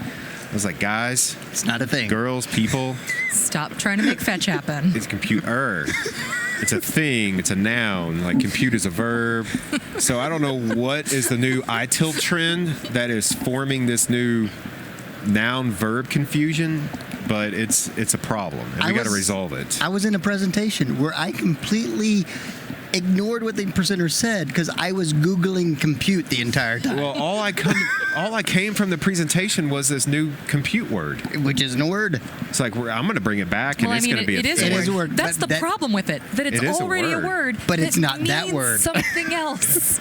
I was like, guys, It's not a thing. girls, people, Stop trying to make fetch happen. it's computer. It's a thing. It's a noun. Like compute is a verb. So I don't know what is the new iTilt trend that is forming this new noun-verb confusion, but it's a problem, and we got to resolve it. I was in a presentation where I completely ignored what the presenter said because I was Googling compute the entire time, Well, all I came from the presentation was this new compute word. which is a word. It's like I'm going to bring it back, and Well, I it's mean, going to be it a is thing. It is a word. That's but the that- problem with it. That it's It is a already a word. word, But it's not that means word. Something else.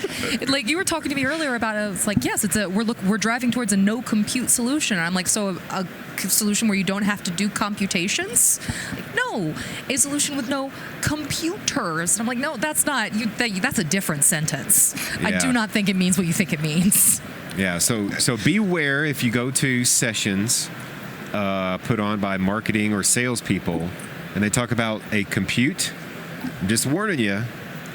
Like you were talking to me earlier about it. It's like yes, we're driving towards a no compute solution. I'm like, so a solution where you don't have to do computations? Like, no, a solution with no computers. And I'm like, no, that's not. That's a different sentence. I Yeah. do not think it means what you think it means. Yeah, so beware if you go to sessions put on by marketing or salespeople, and they talk about a compute. I'm just warning you,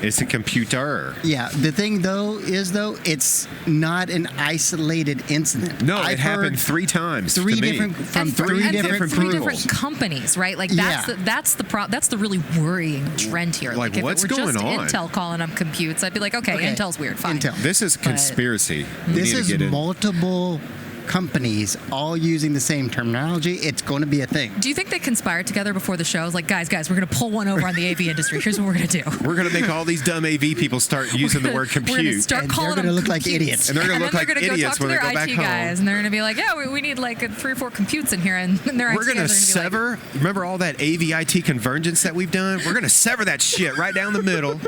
it's a computer. Yeah. The thing though is it's not an isolated incident. No, I've it happened heard 3 times. three to me. different from And three and different from three people. different companies, right? Like Yeah. that's the really worrying trend here. Like, if what's it were going just on? Intel calling them computes, I'd be like, okay, Okay. Intel's weird, fine. Intel. This is conspiracy. We This need to is get in. multiple companies all using the same terminology. It's going to be a thing. Do you think they conspired together before the show? I was like, guys, we're going to pull one over on the AV industry. Here's what we're going to do. We're going to make all these dumb AV people start using the word We're going to compute. start And calling they're them gonna look like computes. idiots. And they're gonna then look like they're gonna idiots go when talk they to go their back IT home. guys, and they're going to be like, yeah, we need like 3 or 4 computes in here, and their We're IT going to guys are gonna be like, sever, remember all that AV IT convergence that we've done? We're going to sever that shit right down the middle.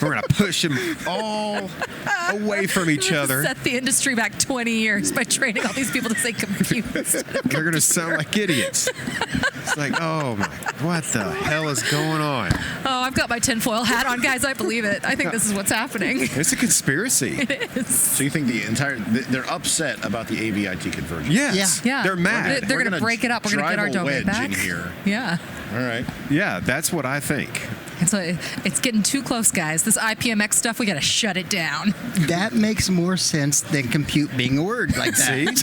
We're going to push them all away from each other. set the industry back 20 years by training all these these people to say compute. They're going to sound like idiots. It's like, oh my, what the hell is going on? Oh, I've got my tinfoil hat on, guys. I believe it. I think this is what's happening. It's a conspiracy. It is. So you think they're upset about the AVIT conversion? Yes. Yeah. They're mad. They're going to break it up. We're going to get our drive a domain wedge back. in here. Yeah. All right. Yeah, that's what I think. It's getting too close, guys. This IPMX stuff, we got to shut it down. That makes more sense than compute being a word like that.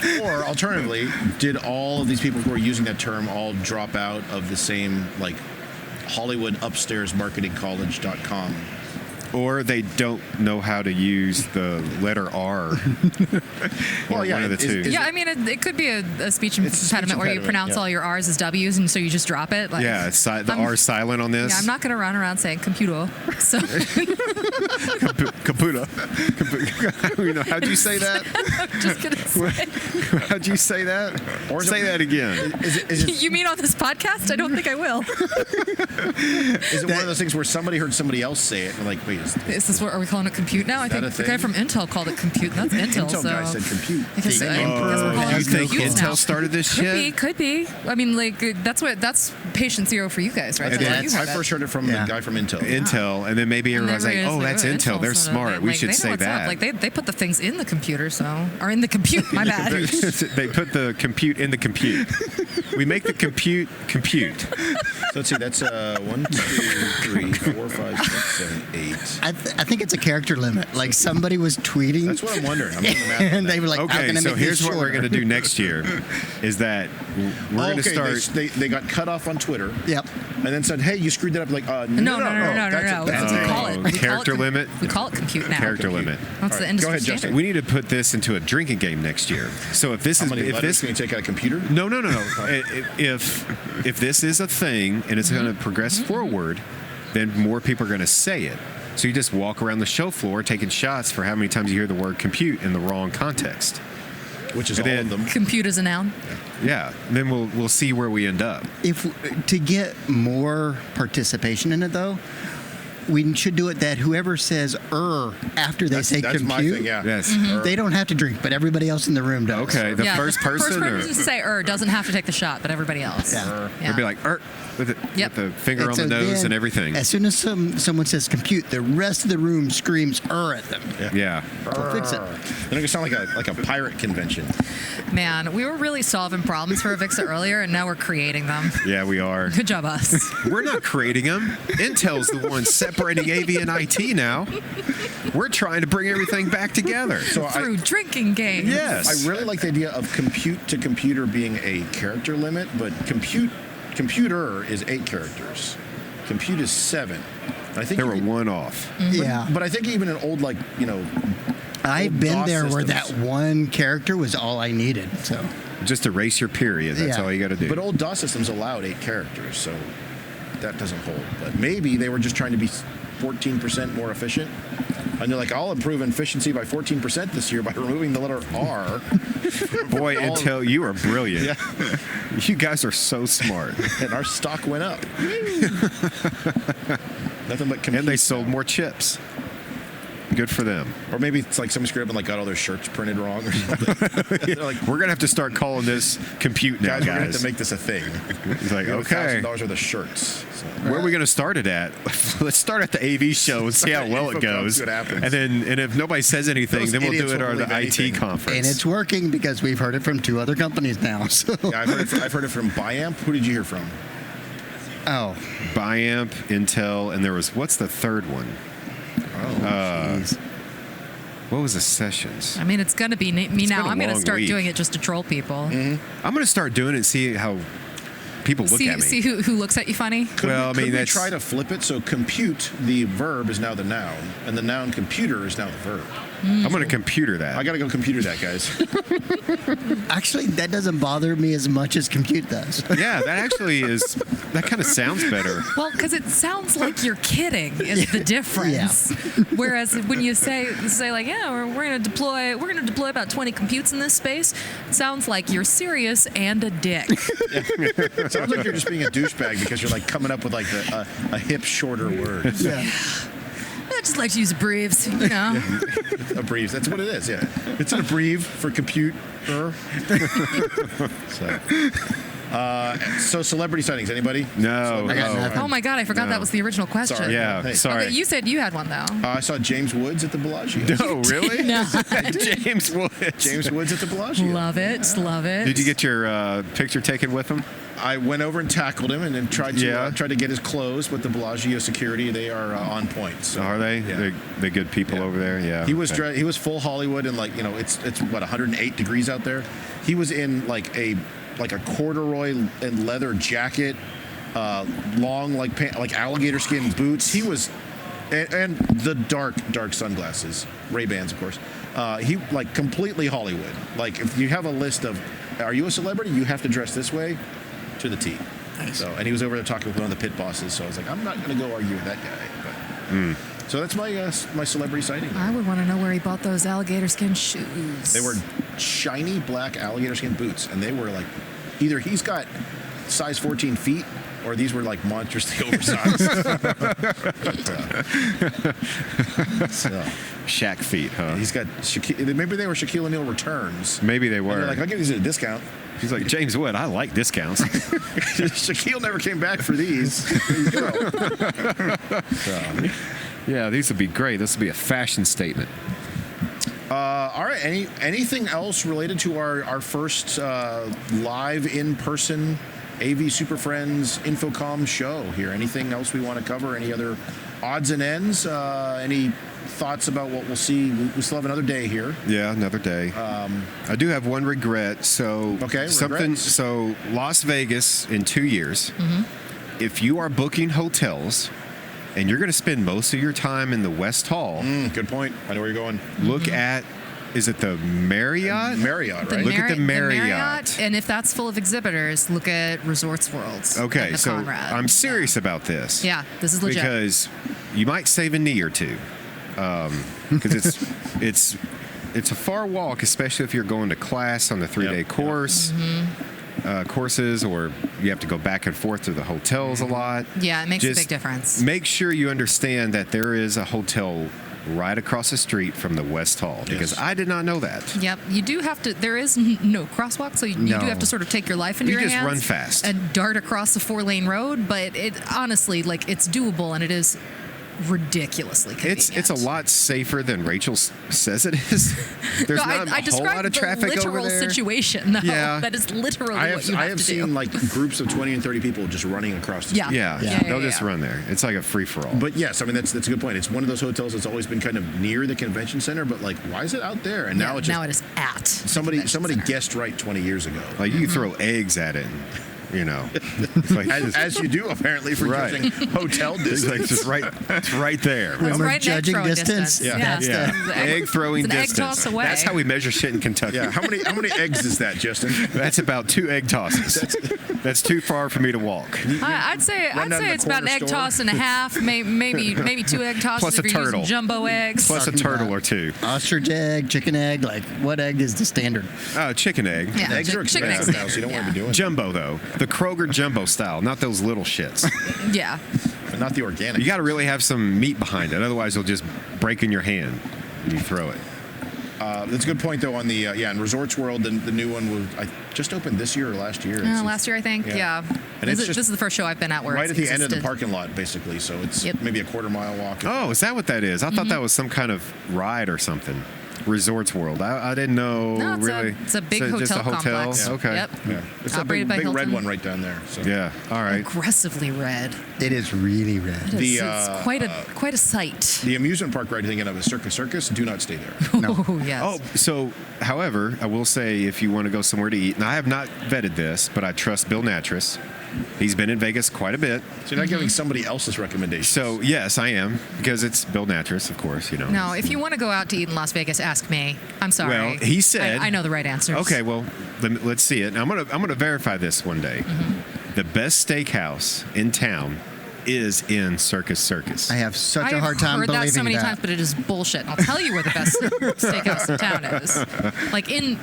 See? Or alternatively, did all of these people who are using that term all drop out of the same like Hollywood upstairs marketingcollege.com? Or they don't know how to use the letter R. Well, yeah, one of the two. Yeah, I mean, it could be a speech It's a speech impediment where you impediment, pronounce yeah. all your R's as W's, and so you just drop it. Like, Yeah, the R is silent on this. Yeah, I'm not going to run around saying computer. So Caputa. You know, how'd you say that? I'm just going to say. How'd you say that? Or Say that again. Is it You mean on this podcast? I don't think I will. one of those things where somebody heard somebody else say it and like, wait, is Is this what are we calling it? Compute now? I that think a the guy thing? from Intel called it compute. And that's Intel. Intel so guy said compute? Because, The I emperor guess we're calling You it think compute Intel now. started this shit? Could be. I mean, like that's patient zero for you guys, right? I, That's how you I heard it. first heard it from the guy from Intel. Intel, and then maybe And everyone's like, everybody's "Oh, that's Intel. They're so smart. We should they know say what's up. that." Like they put the things in the computer, or in the compute. My bad. They put the compute in the compute. We make the compute. So let's see, that's 1, 2, 3, 4, 5, 6, 7, 8. I think it's a character limit. Like somebody was tweeting. That's what I'm wondering. I'm doing the math on and that. they were like, I'm Okay, going to so make here's this what we're going to do next year: is that we're going to okay, start. they got cut off on Twitter. Yep. And then said, hey, you screwed that up. Like, no. No. That's We a call it Character limit? We call it compute now. Character limit. That's the All right, industry go ahead, standard. Justin. We need to put this into a drinking game next year. So if this How is many if letters this can you take out a computer? no. If this is a thing and it's going to progress forward, then more people are going to say it. So you just walk around the show floor taking shots for how many times you hear the word compute in the wrong context. Which is And all then- of them. Compute is a noun. Yeah, then we'll see where we end up. If to get more participation in it, though, we should do it that whoever says after they say That's compute, my thing, yeah. Yes. they don't have to drink, but everybody else in the room does. Okay, the first person, or to say doesn't have to take the shot, but everybody else. Yeah. Yeah. they'd be like, with Yep. the finger And on so the nose then, and everything. As soon as someone says compute, the rest of the room screams at them. Yeah. We'll fix it. Then it could sound like a pirate convention. Man, we were really solving problems for Avixa earlier, and now we're creating them. Yeah, we are. Good job, us. We're not creating them. Intel's the one separating AV and IT now. We're trying to bring everything back together. So Through drinking games. Yes. I really like the idea of compute to computer being a character limit, but computer is 8 characters. Compute is 7. And I think There were one off. Yeah. But I think even in old I've old been DOS there where that systems. one character was all I needed. So Just erase your period. That's Yeah. all you got to do. But old DOS systems allowed 8 characters, so that doesn't hold. But maybe they were just trying to be 14% more efficient. And they're like, I'll improve efficiency by 14% this year by removing the letter R. Boy, all of- Intel, you are brilliant. Yeah. You guys are so smart. And our stock went up. Nothing but compute. And they sold more chips. Good for them. Or maybe it's like somebody screwed up and got all their shirts printed wrong or something. They're like, We're going to have to start calling this compute now, guys, we're going to have guys. to make this a thing. It's like, okay. $1,000 worth of shirts. So. Where are we going to start it at? Let's start at the AV show and see how well it InfoComm, goes. see what happens. And if nobody says anything, Those then we'll do idiots it won't at the believe IT anything. conference. and it's working because we've heard it from 2 other companies now. So Yeah, I've heard it from Biamp. Who did you hear from? oh, Biamp, Intel, and there was, what's the third one? jeez. What was the Sessions? I mean, it's going to be me It's now. been a I'm going to long start week. doing it just to troll people. I'm going to start doing it and see how people look at me. See who looks at you funny. Could Well, I we, mean, could we that's- try to flip it so compute, the verb, is now the noun, and the noun computer is now the verb. I'm going to computer that. I got to go computer that, guys. Actually, that doesn't bother me as much as compute does. Yeah, that actually is, that kind of sounds better. Well, because it sounds like you're kidding is the difference. Whereas when you say like, yeah, we're going to deploy about 20 computes in this space, it sounds like you're serious and a dick. It sounds like you're just being a douchebag because you're like coming up with like a hip, shorter word. Yeah. I just like to use breves, you know. A breeze. That's what it is. Yeah, it's an abbrev for computer. So celebrity sightings. Anybody? No. I got nothing. Oh my God, I forgot that was the original question. Sorry. Yeah, Hey. sorry. Okay, you said you had one though. I saw James Woods at the Bellagio. No, really? No. James Woods. James Woods at the Bellagio. Love it, love it. Did you get your picture taken with him? I went over and tackled him, and then tried to get his clothes. But the Bellagio security, they are on point. So, Are they? Yeah. They're good people over there. Yeah. He was Okay. he was full Hollywood, and it's what 108 degrees out there. He was in like a corduroy and leather jacket, long like alligator skin boots. He was, and the dark sunglasses, Ray-Bans, of course. He like completely Hollywood. Like if you have a list of, are you a celebrity? You have to dress this way, to the T. Nice. So, and he was over there talking with one of the pit bosses. So I was like, I'm not going to go argue with that guy. But, So that's my celebrity sighting. I would want to know where he bought those alligator skin shoes. They were shiny black alligator skin boots, and they were like, either he's got size 14 feet, or these were like monstrously oversized. So Shaq feet, huh? he's got maybe they were Shaquille O'Neal returns. Maybe they And were. they're like, I'll give these at a discount. He's like, James Wood, I like discounts. Shaquille never came back for these. There you go. So, Yeah, these would be great. This would be a fashion statement. all right. Anything else related to our first live in-person AV SuperFriends InfoComm show here? Anything else we want to cover? Any other odds and ends? Any thoughts about what we'll see? We still have another day here. Yeah, another day. I do have one regret. So Okay, something. regrets. So Las Vegas in 2 years. If you are booking hotels and you're going to spend most of your time in the West Hall, Good point. I know where you're going. look at, is it the Marriott? Marriott, The right? Look at the Marriott. and if that's full of exhibitors, look at Resorts Worlds. Okay, and the so Conrad. I'm serious about this. Yeah, this is legit. Because you might save a knee or two. Because it's a far walk, especially if you're going to class on the 3-day Yep, course. Courses, or you have to go back and forth to the hotels a lot. Yeah, it makes a Just big difference. Make sure you understand that there is a hotel right across the street from the West Hall, because Yes. I did not know that. Yep, you do have to. There is no crosswalk, so you No. do have to sort of take your life into You your just hands run fast. and dart across the 4-lane road. But it honestly, like, it's doable, and it is ridiculously convenient. It's a lot safer than Rachel says it is. There's No, not a I whole described lot of the traffic literal over there. situation, though. Yeah. That is literally I what you have have to seen do. like groups of 20 and 30 people just running across the Yeah. street. Yeah, they'll just run there. It's like a free for all. But yes, I mean that's a good point. It's one of those hotels that's always been kind of near the convention center, but like, why is it out there? And now it's just now it is at the somebody convention center. guessed right 20 years ago. Like you can throw eggs at it, you know. It's like, As you do apparently for Right. judging hotel it's distance. like just right, it's right there. When It's we're right next judging row distance, distance. that's Yeah. Yeah, egg throwing It's an egg distance. toss away. That's how we measure shit in Kentucky. Yeah, how many eggs is that, Justin? That's about 2 egg tosses. That's too far for me to walk. I'd say Run down to the it's about an corner egg store. toss and a half, maybe 2 egg tosses Plus a if you're turtle. using jumbo eggs. Plus a Talking turtle about- or two. Ostrich egg, chicken egg, like what egg is the standard? Chicken egg. Yeah, Eggs are chicken expensive eggs. now, so you don't want Yeah. to be doing Jumbo though, the Kroger jumbo style, not those little shits. Yeah. but not the organic. You got to really have some meat behind it, otherwise it'll just break in your hand when you throw it. That's a good point though. On the in Resorts World, the new one was just opened this year or last year. Last year, I think. yeah. Yeah. And This it's is the first show I've been at where right it's at the end of the existed. parking lot, basically. So it's Yep. maybe a quarter-mile walk. Oh, is that what that is? I thought that was some kind of ride or something. Resorts World. I didn't know No, really. it's a big So just hotel a hotel? complex. Okay. Yep. Yeah, it's that Operated big by red Hilton. one right down there. So. Yeah. All right. Aggressively red. It is really red. The, It's quite a sight. The amusement park ride you're thinking of is Circus. Do not stay there. Oh yes. Oh, so, however, I will say if you want to go somewhere to eat, and I have not vetted this, but I trust Bill Natras. He's been in Vegas quite a bit. So you're not giving somebody else's recommendations. So, yes, I am, because it's Bill Natras, of course, you know. No, if you want to go out to eat in Las Vegas, ask me. I'm sorry. Well, he said- I know the right answers. Okay, well, let's see it. And I'm gonna verify this one day. The best steakhouse in town is in Circus. I have such I've a hard time heard believing that so many times, but it is bullshit. And I'll tell you where the best steakhouse in town is. Like in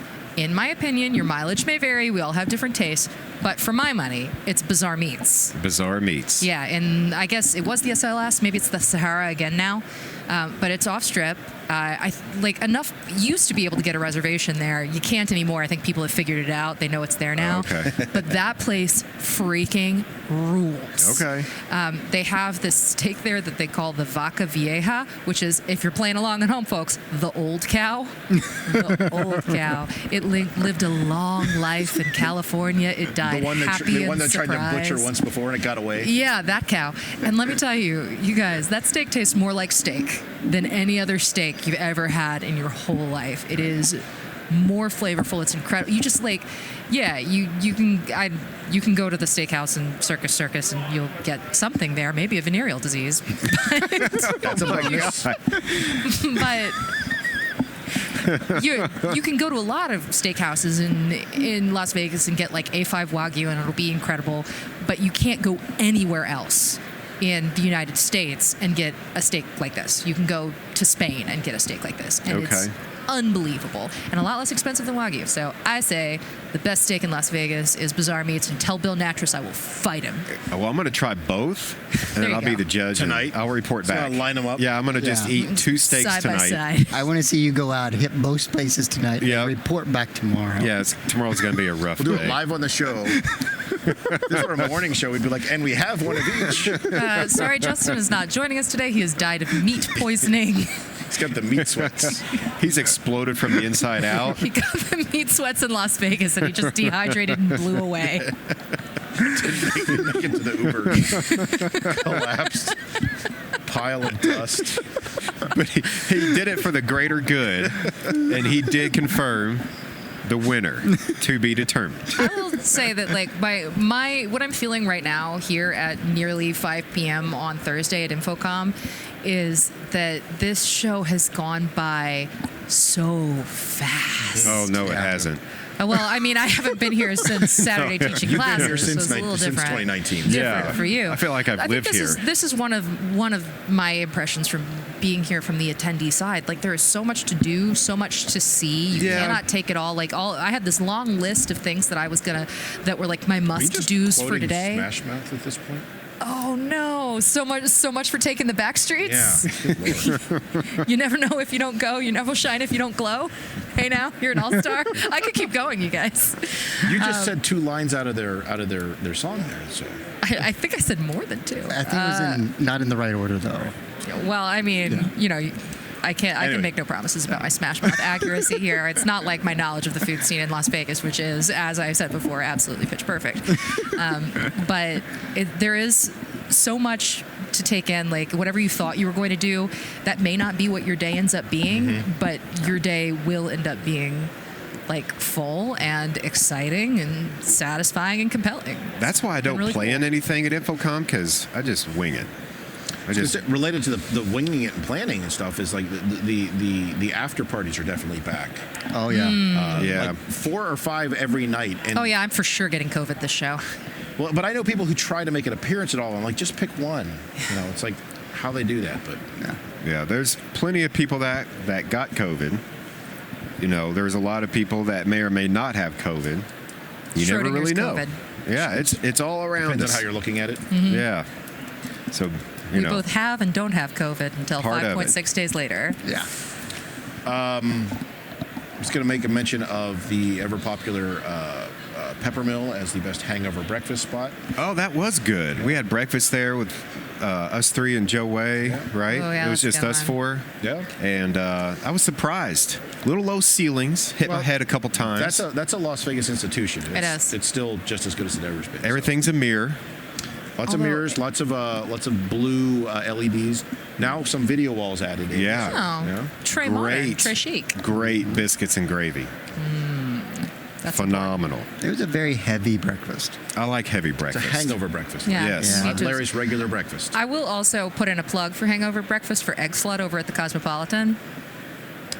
my opinion, your mileage may vary. We all have different tastes, but for my money, it's Bizarre Meats. Bizarre Meats. Yeah, and I guess it was the SLS. Maybe it's the Sahara again now. but it's off strip. Enough used to be able to get a reservation there. You can't anymore. I think people have figured it out. They know it's there now. Okay. But that place freaking rules. Okay. They have this steak there that they call the vaca vieja, which is, if you're playing along at home, folks, the old cow. The old cow. It lived a long life in California. It died The one that, happy the one and that tried to butcher surprised. once before and it got away. Yeah, that cow. And let me tell you, you guys, that steak tastes more like steak than any other steak you've ever had in your whole life. It is more flavorful. It's incredible. You just you can go to the steakhouse and Circus and you'll get something there, maybe a venereal disease. That's a bonus. But you can go to a lot of steakhouses in Las Vegas and get like A5 Wagyu and it'll be incredible, but you can't go anywhere else in the United States and get a steak like this. You can go to Spain and get a steak like this, and it's unbelievable and a lot less expensive than Wagyu. So I say the best steak in Las Vegas is Bazaar Meats, and tell Bill Natras I will fight him. Well, I'm going to try both, and There then you I'll be go. the judge. Tonight? And I'll report So back. I'll line them up? Yeah, I'm going to just eat 2 steaks side tonight. by side. I want to see you go out, hit both places tonight, Yeah. and report back tomorrow. Yeah, tomorrow's going to be a rough We'll do day. it live on the show. If this were a morning show, we'd be like, and we have one of each. Sorry, Justin is not joining us today. He has died of meat poisoning. He's got the meat sweats. He's exploded from the inside out. He got the meat sweats in Las Vegas and he just dehydrated and blew away. Didn't make it to the Uber. Collapsed. Pile of dust. But he did it for the greater good, and he did confirm the winner to be determined. I will say that like my what I'm feeling right now here at nearly 5 p.m. on Thursday at InfoComm is that this show has gone by so fast. Oh, no, it hasn't. Well, I mean, I haven't been here since Saturday teaching You've been classes, here so since it's a little since different. 2019. Different Yeah. for you. I feel like I've lived this here. This is one of my impressions from being here from the attendee side. Like there is so much to do, so much to see. You Yeah. cannot take it all. I had this long list of things that I was that were like my Are you must just do's for quoting today. Smash Mouth at this point? Oh no! So much for taking the back streets. Yeah. You never know if you don't go. You never shine if you don't glow. Hey now, you're an all-star. I could keep going, you guys. You just said 2 lines out of their song there. So I think I said more than 2. I think it was not in the right order, though. Well, I mean, you know, I can Anyway. make no promises about my Smash Mouth accuracy here. It's not like my knowledge of the food scene in Las Vegas, which is, as I said before, absolutely pitch perfect. But there is so much to take in. Like whatever you thought you were going to do, that may not be what your day ends up being, but your day will end up being like full and exciting and satisfying and compelling. That's why I don't really plan cool. anything at InfoComm, because I just wing it. related to the winging it and planning and stuff is like the after parties are definitely back. Oh, yeah. Yeah. Like 4 or 5 every night. And, Oh yeah, I'm for sure getting COVID this show. Well, but I know people who try to make an appearance at all. I'm like, just pick one. You know, it's like how they do that. But Yeah, there's plenty of people that got COVID. You know, there's a lot of people that may or may not have COVID. You never Schrodinger's really know. COVID. Yeah, it's all around depends on us. how you're looking at it. Yeah. So, you We know, both have and don't have COVID until Part of it. 5.6 days later. Yeah. I'm just going to make a mention of the ever popular Peppermill as the best hangover breakfast spot. oh, that was good. We had breakfast there with us 3 and Joe Way, right? Oh, yeah, it was that's a just good us one. 4. Yeah. And I was surprised. Little low ceilings, hit my Well, head a couple times. That's a Las Vegas institution. is. It's still just as good as it ever been. Everything's a mirror. Lots of Although- mirrors, lots of blue LEDs. Now some video walls added in. Yeah. Oh, Yeah. Trey modern, Great. Trey chic. Great biscuits and gravy. That's Phenomenal. It was a very heavy breakfast. I like heavy It's a breakfast. hangover breakfast. Yeah. Yes. me Not too. Larry's regular breakfast. I will also put in a plug for Hangover Breakfast for Egg Slut over at the Cosmopolitan.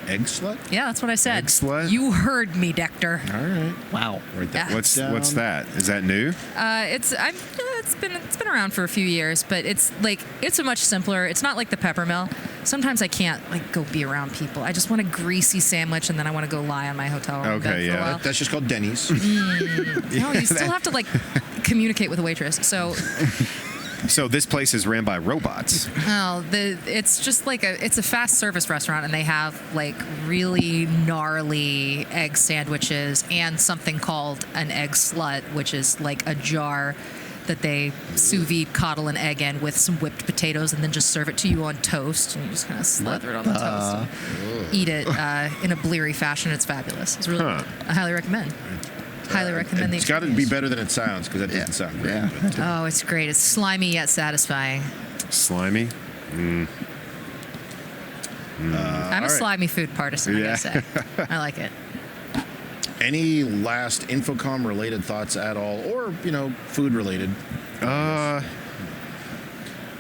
Egg slut? Yeah, that's what I said. Egg Slut? You heard me, Dector. All right. Wow. Write that Yeah. What's down. that? Is that new? It's been around for a few years, but it's a much simpler. It's not like the Peppermill. Sometimes I can't go be around people. I just want a greasy sandwich, and then I want to go lie on my hotel room Okay, bed for yeah. a while. That's just called Denny's. No, you still have to communicate with a waitress. So So this place is ran by robots. Oh, it's just like it's a fast service restaurant, and they have like really gnarly egg sandwiches and something called an egg slut, which is like a jar that they sous vide coddle an egg in with some whipped potatoes and then just serve it to you on toast, and you just kind of slather it on the toast and eat it in a bleary fashion. It's fabulous. It's really good. I highly recommend. Highly recommend the It's got to be better than it sounds, because that doesn't sound great. Yeah. But, Oh, it's great. It's slimy yet satisfying. Slimy. I'm a right. slimy food partisan, I gotta say. I like it. any last InfoComm related thoughts at all, or food related?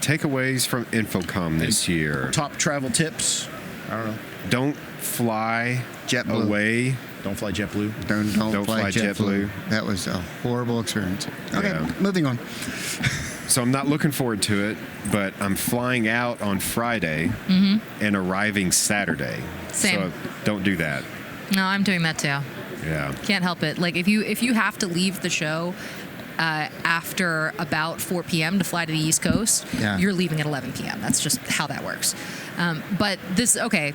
Takeaways from InfoComm this year. Top travel tips? I don't know. Don't fly JetBlue. away. Don't fly JetBlue. Don't fly JetBlue. That was a horrible experience. Okay, Yeah. moving on. So I'm not looking forward to it, but I'm flying out on Friday and arriving Saturday. Same. So don't do that. No, I'm doing that too. Yeah. Can't help it. Like if you have to leave the show after about 4 p.m. to fly to the East Coast, Yeah. you're leaving at 11 p.m. That's just how that works. But this, okay,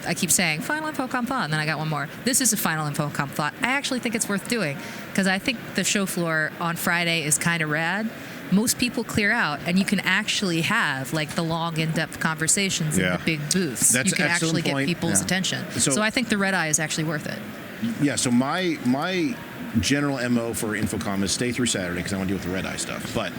I keep saying final InfoComm thought, and then I got one more. This is a final InfoComm thought. I actually think it's worth doing because I think the show floor on Friday is kind of rad. Most people clear out, and you can actually have like the long, in-depth conversations in Yeah. the big booths. That's you can an excellent actually point. get people's Yeah. attention. So- So I think the red eye is actually worth it. Yeah, so my general MO for InfoComm is stay through Saturday because I want to deal with the red eye stuff. But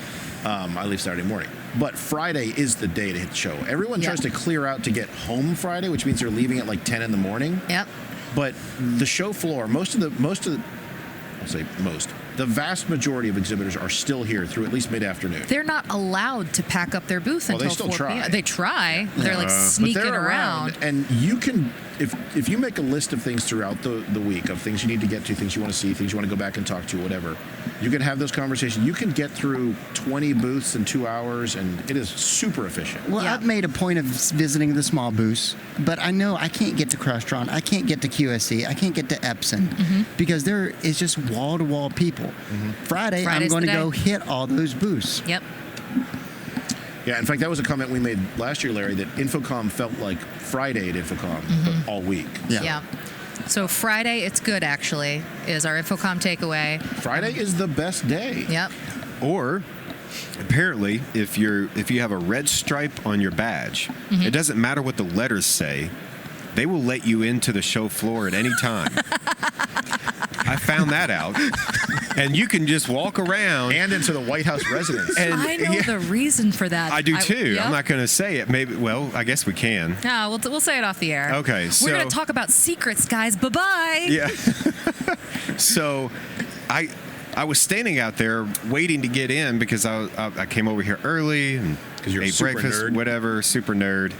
I leave Saturday morning. But Friday is the day to hit the show. Everyone Yeah. tries to clear out to get home Friday, which means they're leaving at like 10 in the morning. Yep. But the show floor, the vast majority of exhibitors are still here through at least mid-afternoon. They're not allowed to pack up their booth Well, they until still 4 p.m. try. They try. They're like But sneaking they're around. and you can, if you make a list of things throughout the week of things you need to get to, things you want to see, things you want to go back and talk to, whatever, you can have those conversations. You can get through 20 booths in 2 hours, and it is super efficient. Well, Yeah. I've made a point of visiting the small booths, but I know I can't get to Crestron, I can't get to QSC, I can't get to Epson because there is just wall-to-wall people. Friday, I'm Friday's going to the go day. hit all those booths. Yep. Yeah, in fact, that was a comment we made last year, Larry, that InfoComm felt like Friday at InfoComm, but all week. Yeah. So Friday, it's good actually, is our InfoComm takeaway. Friday is the best day. Yep. Or apparently, if you have a red stripe on your badge, it doesn't matter what the letters say. They will let you into the show floor at any time. I found that out. And you can just walk around. And into the White House residence. And I know the reason for that. I do too. Yep. I'm not going to say it. Maybe. Well, I guess we can. No, we'll say it off the air. Okay, We're going so- to talk about secrets, guys. Bye-bye. Yeah. So, I was standing out there waiting to get in because I came over here early and 'Cause you're a ate super breakfast, nerd. whatever, super nerd.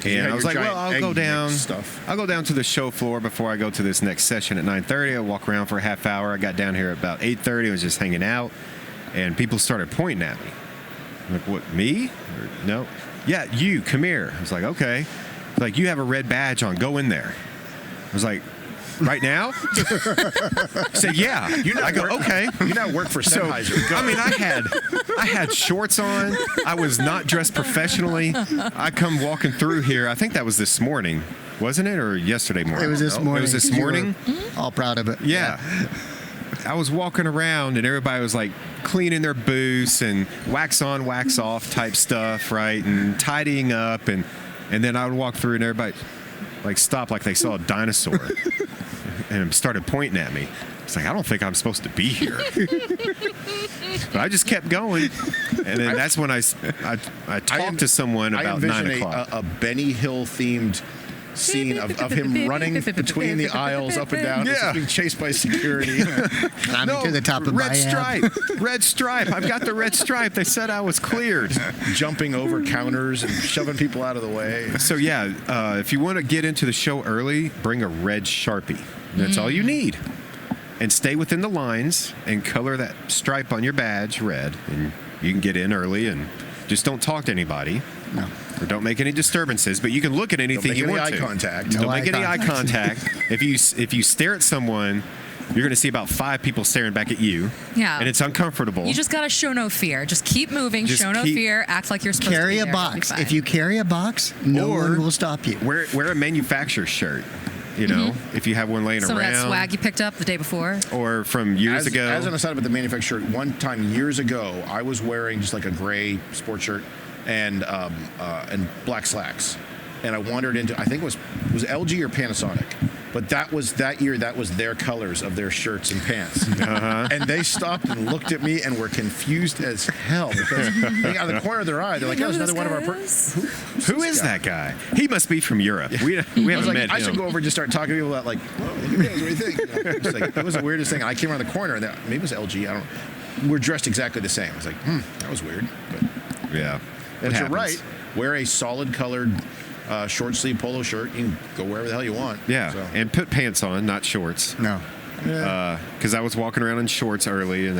You had And I was your like, well, giant I'll go egg down. mix stuff. I'll go down to the show floor before I go to this next session at 9:30. I'll walk around for a half hour. I got down here at about 8:30. I was just hanging out, and people started pointing at me. I'm like, what, me? Or, no. Yeah, you, come here. I was like, okay. Like, you have a red badge on. Go in there. I was like, right now? Said, yeah. I go, okay. You now work for So, Sennheiser. Go. I mean, I had shorts on. I was not dressed professionally. I come walking through here. I think that was this morning, wasn't it, or yesterday morning? It was this No, morning. It was this You were morning. all proud of it. Yeah. I was walking around and everybody was like cleaning their booths and wax on, wax off type stuff, right? And tidying up, and then I would walk through and everybody like stopped like they saw a dinosaur and started pointing at me. It's like, I don't think I'm supposed to be here. But I just kept going. And then that's when I talked to someone I about 9 envision o'clock. a Benny Hill themed scene of him running between the aisles up and down, Yeah. just being chased by security. Climbing to the top of red my stripe. Red stripe. I've got the red stripe. They said I was cleared. Jumping over counters and shoving people out of the way. So yeah, if you want to get into the show early, bring a red Sharpie. That's all you need. And stay within the lines and color that stripe on your badge red, and you can get in early. And just don't talk to anybody. No. Or don't make any disturbances, but you can look at anything make you any want eye to. contact. No Don't eye make any eye contact. If you stare at someone you're going to see about 5 people staring back at you. Yeah. And it's uncomfortable. You just got to show no fear. Just keep moving, Just show no keep- fear, act like you're supposed to Carry be a there, it'll be box. fine. If you carry a box, no Or- one will stop you. Wear a manufacturer's shirt, you know, if you have one laying Some of around. that swag you picked up the day before. Or from years ago. As an aside about the manufacturer, one time years ago, I was wearing just like a gray sports shirt and black slacks, and I wandered into, I think it was LG or Panasonic, but that was their colors of their shirts and pants, and they stopped and looked at me and were confused as hell because out of the corner of their eye, they're like, "That was another one of our." Who is that guy? He must be from Europe. We I was haven't like, met I him. should go over and just start talking to people about like, well, you guys, what do you think? You know, just like, it was the weirdest thing. And I came around the corner and maybe it was LG. I don't know. We're dressed exactly the same. I was like, that was weird. But Yeah. But you're right. Wear a solid colored short sleeve polo shirt. You can go wherever the hell you want. Yeah. So. And put pants on, not shorts. No. Because I was walking around in shorts early, and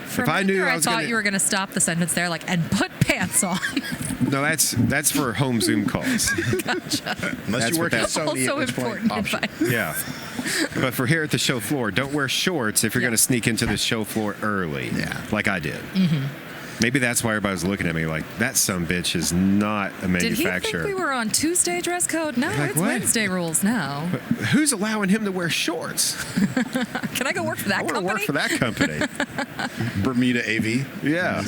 For if a I minute knew there, I was thought going you were going to stop the sentence there, like, and put pants on. No, that's for home Zoom calls. Unless That's you work what at that's Sony, Also at which point, important option. advice. Yeah. But for here at the show floor, don't wear shorts if you're Yeah. going to sneak into the show floor early. Yeah. Like I did. Maybe that's why everybody was looking at me like, that sumbitch is not a Did he think manufacturer. we were on Tuesday dress code? No, Like, it's what? Wednesday rules now. Who's allowing him to wear shorts? Can I go work for that I want to company? work for that company. Bermuda AV. Yeah.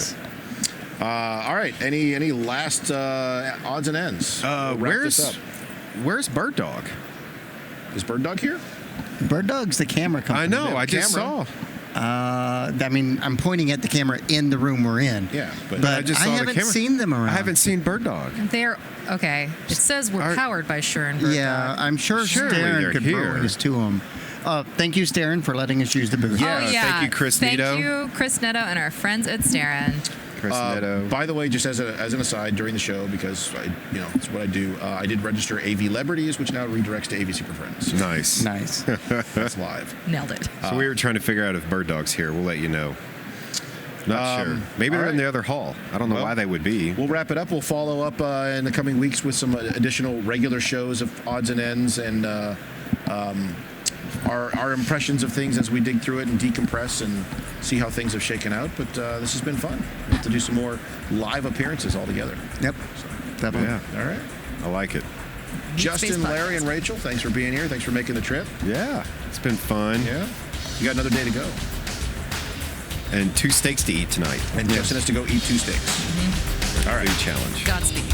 All right. Any last odds and ends? We'll wrap this up. Where's Bird Dog? Is Bird Dog here? Bird Dog's the camera company. I know. I just camera. saw. I mean, I'm pointing at the camera in the room we're in. Yeah, but I I, just saw the haven't camera. seen them around. I haven't seen Bird Dog. They're okay. It says we're powered by Shure and Bird Yeah, Dog. I'm sure Surely Darren they're could here. bring us to them. Thank you, Darren, for letting us use the booth. Yeah. Oh, yeah. Thank you, Chris Thank Nito. you, Chris Netto, and our friends at Starin. Chris Neto. By the way, just as an aside during the show, because it's what I do. I did register AVlebrities, which now redirects to AV SuperFriends. Nice. Nice. That's live. Nailed it. So we were trying to figure out if Bird Dog's here. We'll let you know. Not sure. Maybe they're all in right. the other hall. I don't know Well, why they would be. We'll wrap it up. We'll follow up in the coming weeks with some additional regular shows of odds and ends and our impressions of things as we dig through it and decompress and see how things have shaken out. But this has been fun. We'll have to do some more live appearances all together. Yep. Definitely. Yeah. All right. I like it. Justin, Space Larry, Podcast. and Rachel, thanks for being here. Thanks for making the trip. Yeah. It's been fun. Yeah. You got another day to go. And 2 steaks to eat tonight. And Justin has to go eat 2 steaks. All right. Food challenge. Godspeed.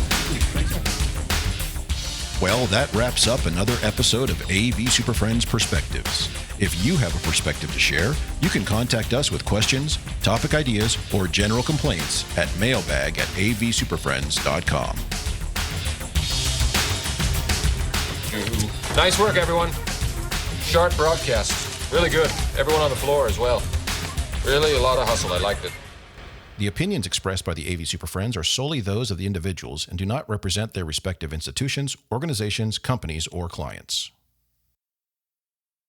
Well, that wraps up another episode of AV SuperFriends Perspectives. If you have a perspective to share, you can contact us with questions, topic ideas, or general complaints at mailbag@avsuperfriends.com. Nice work, everyone. Sharp broadcast. Really good. Everyone on the floor as well. Really a lot of hustle. I liked it. The opinions expressed by the AV SuperFriends are solely those of the individuals and do not represent their respective institutions, organizations, companies, or clients.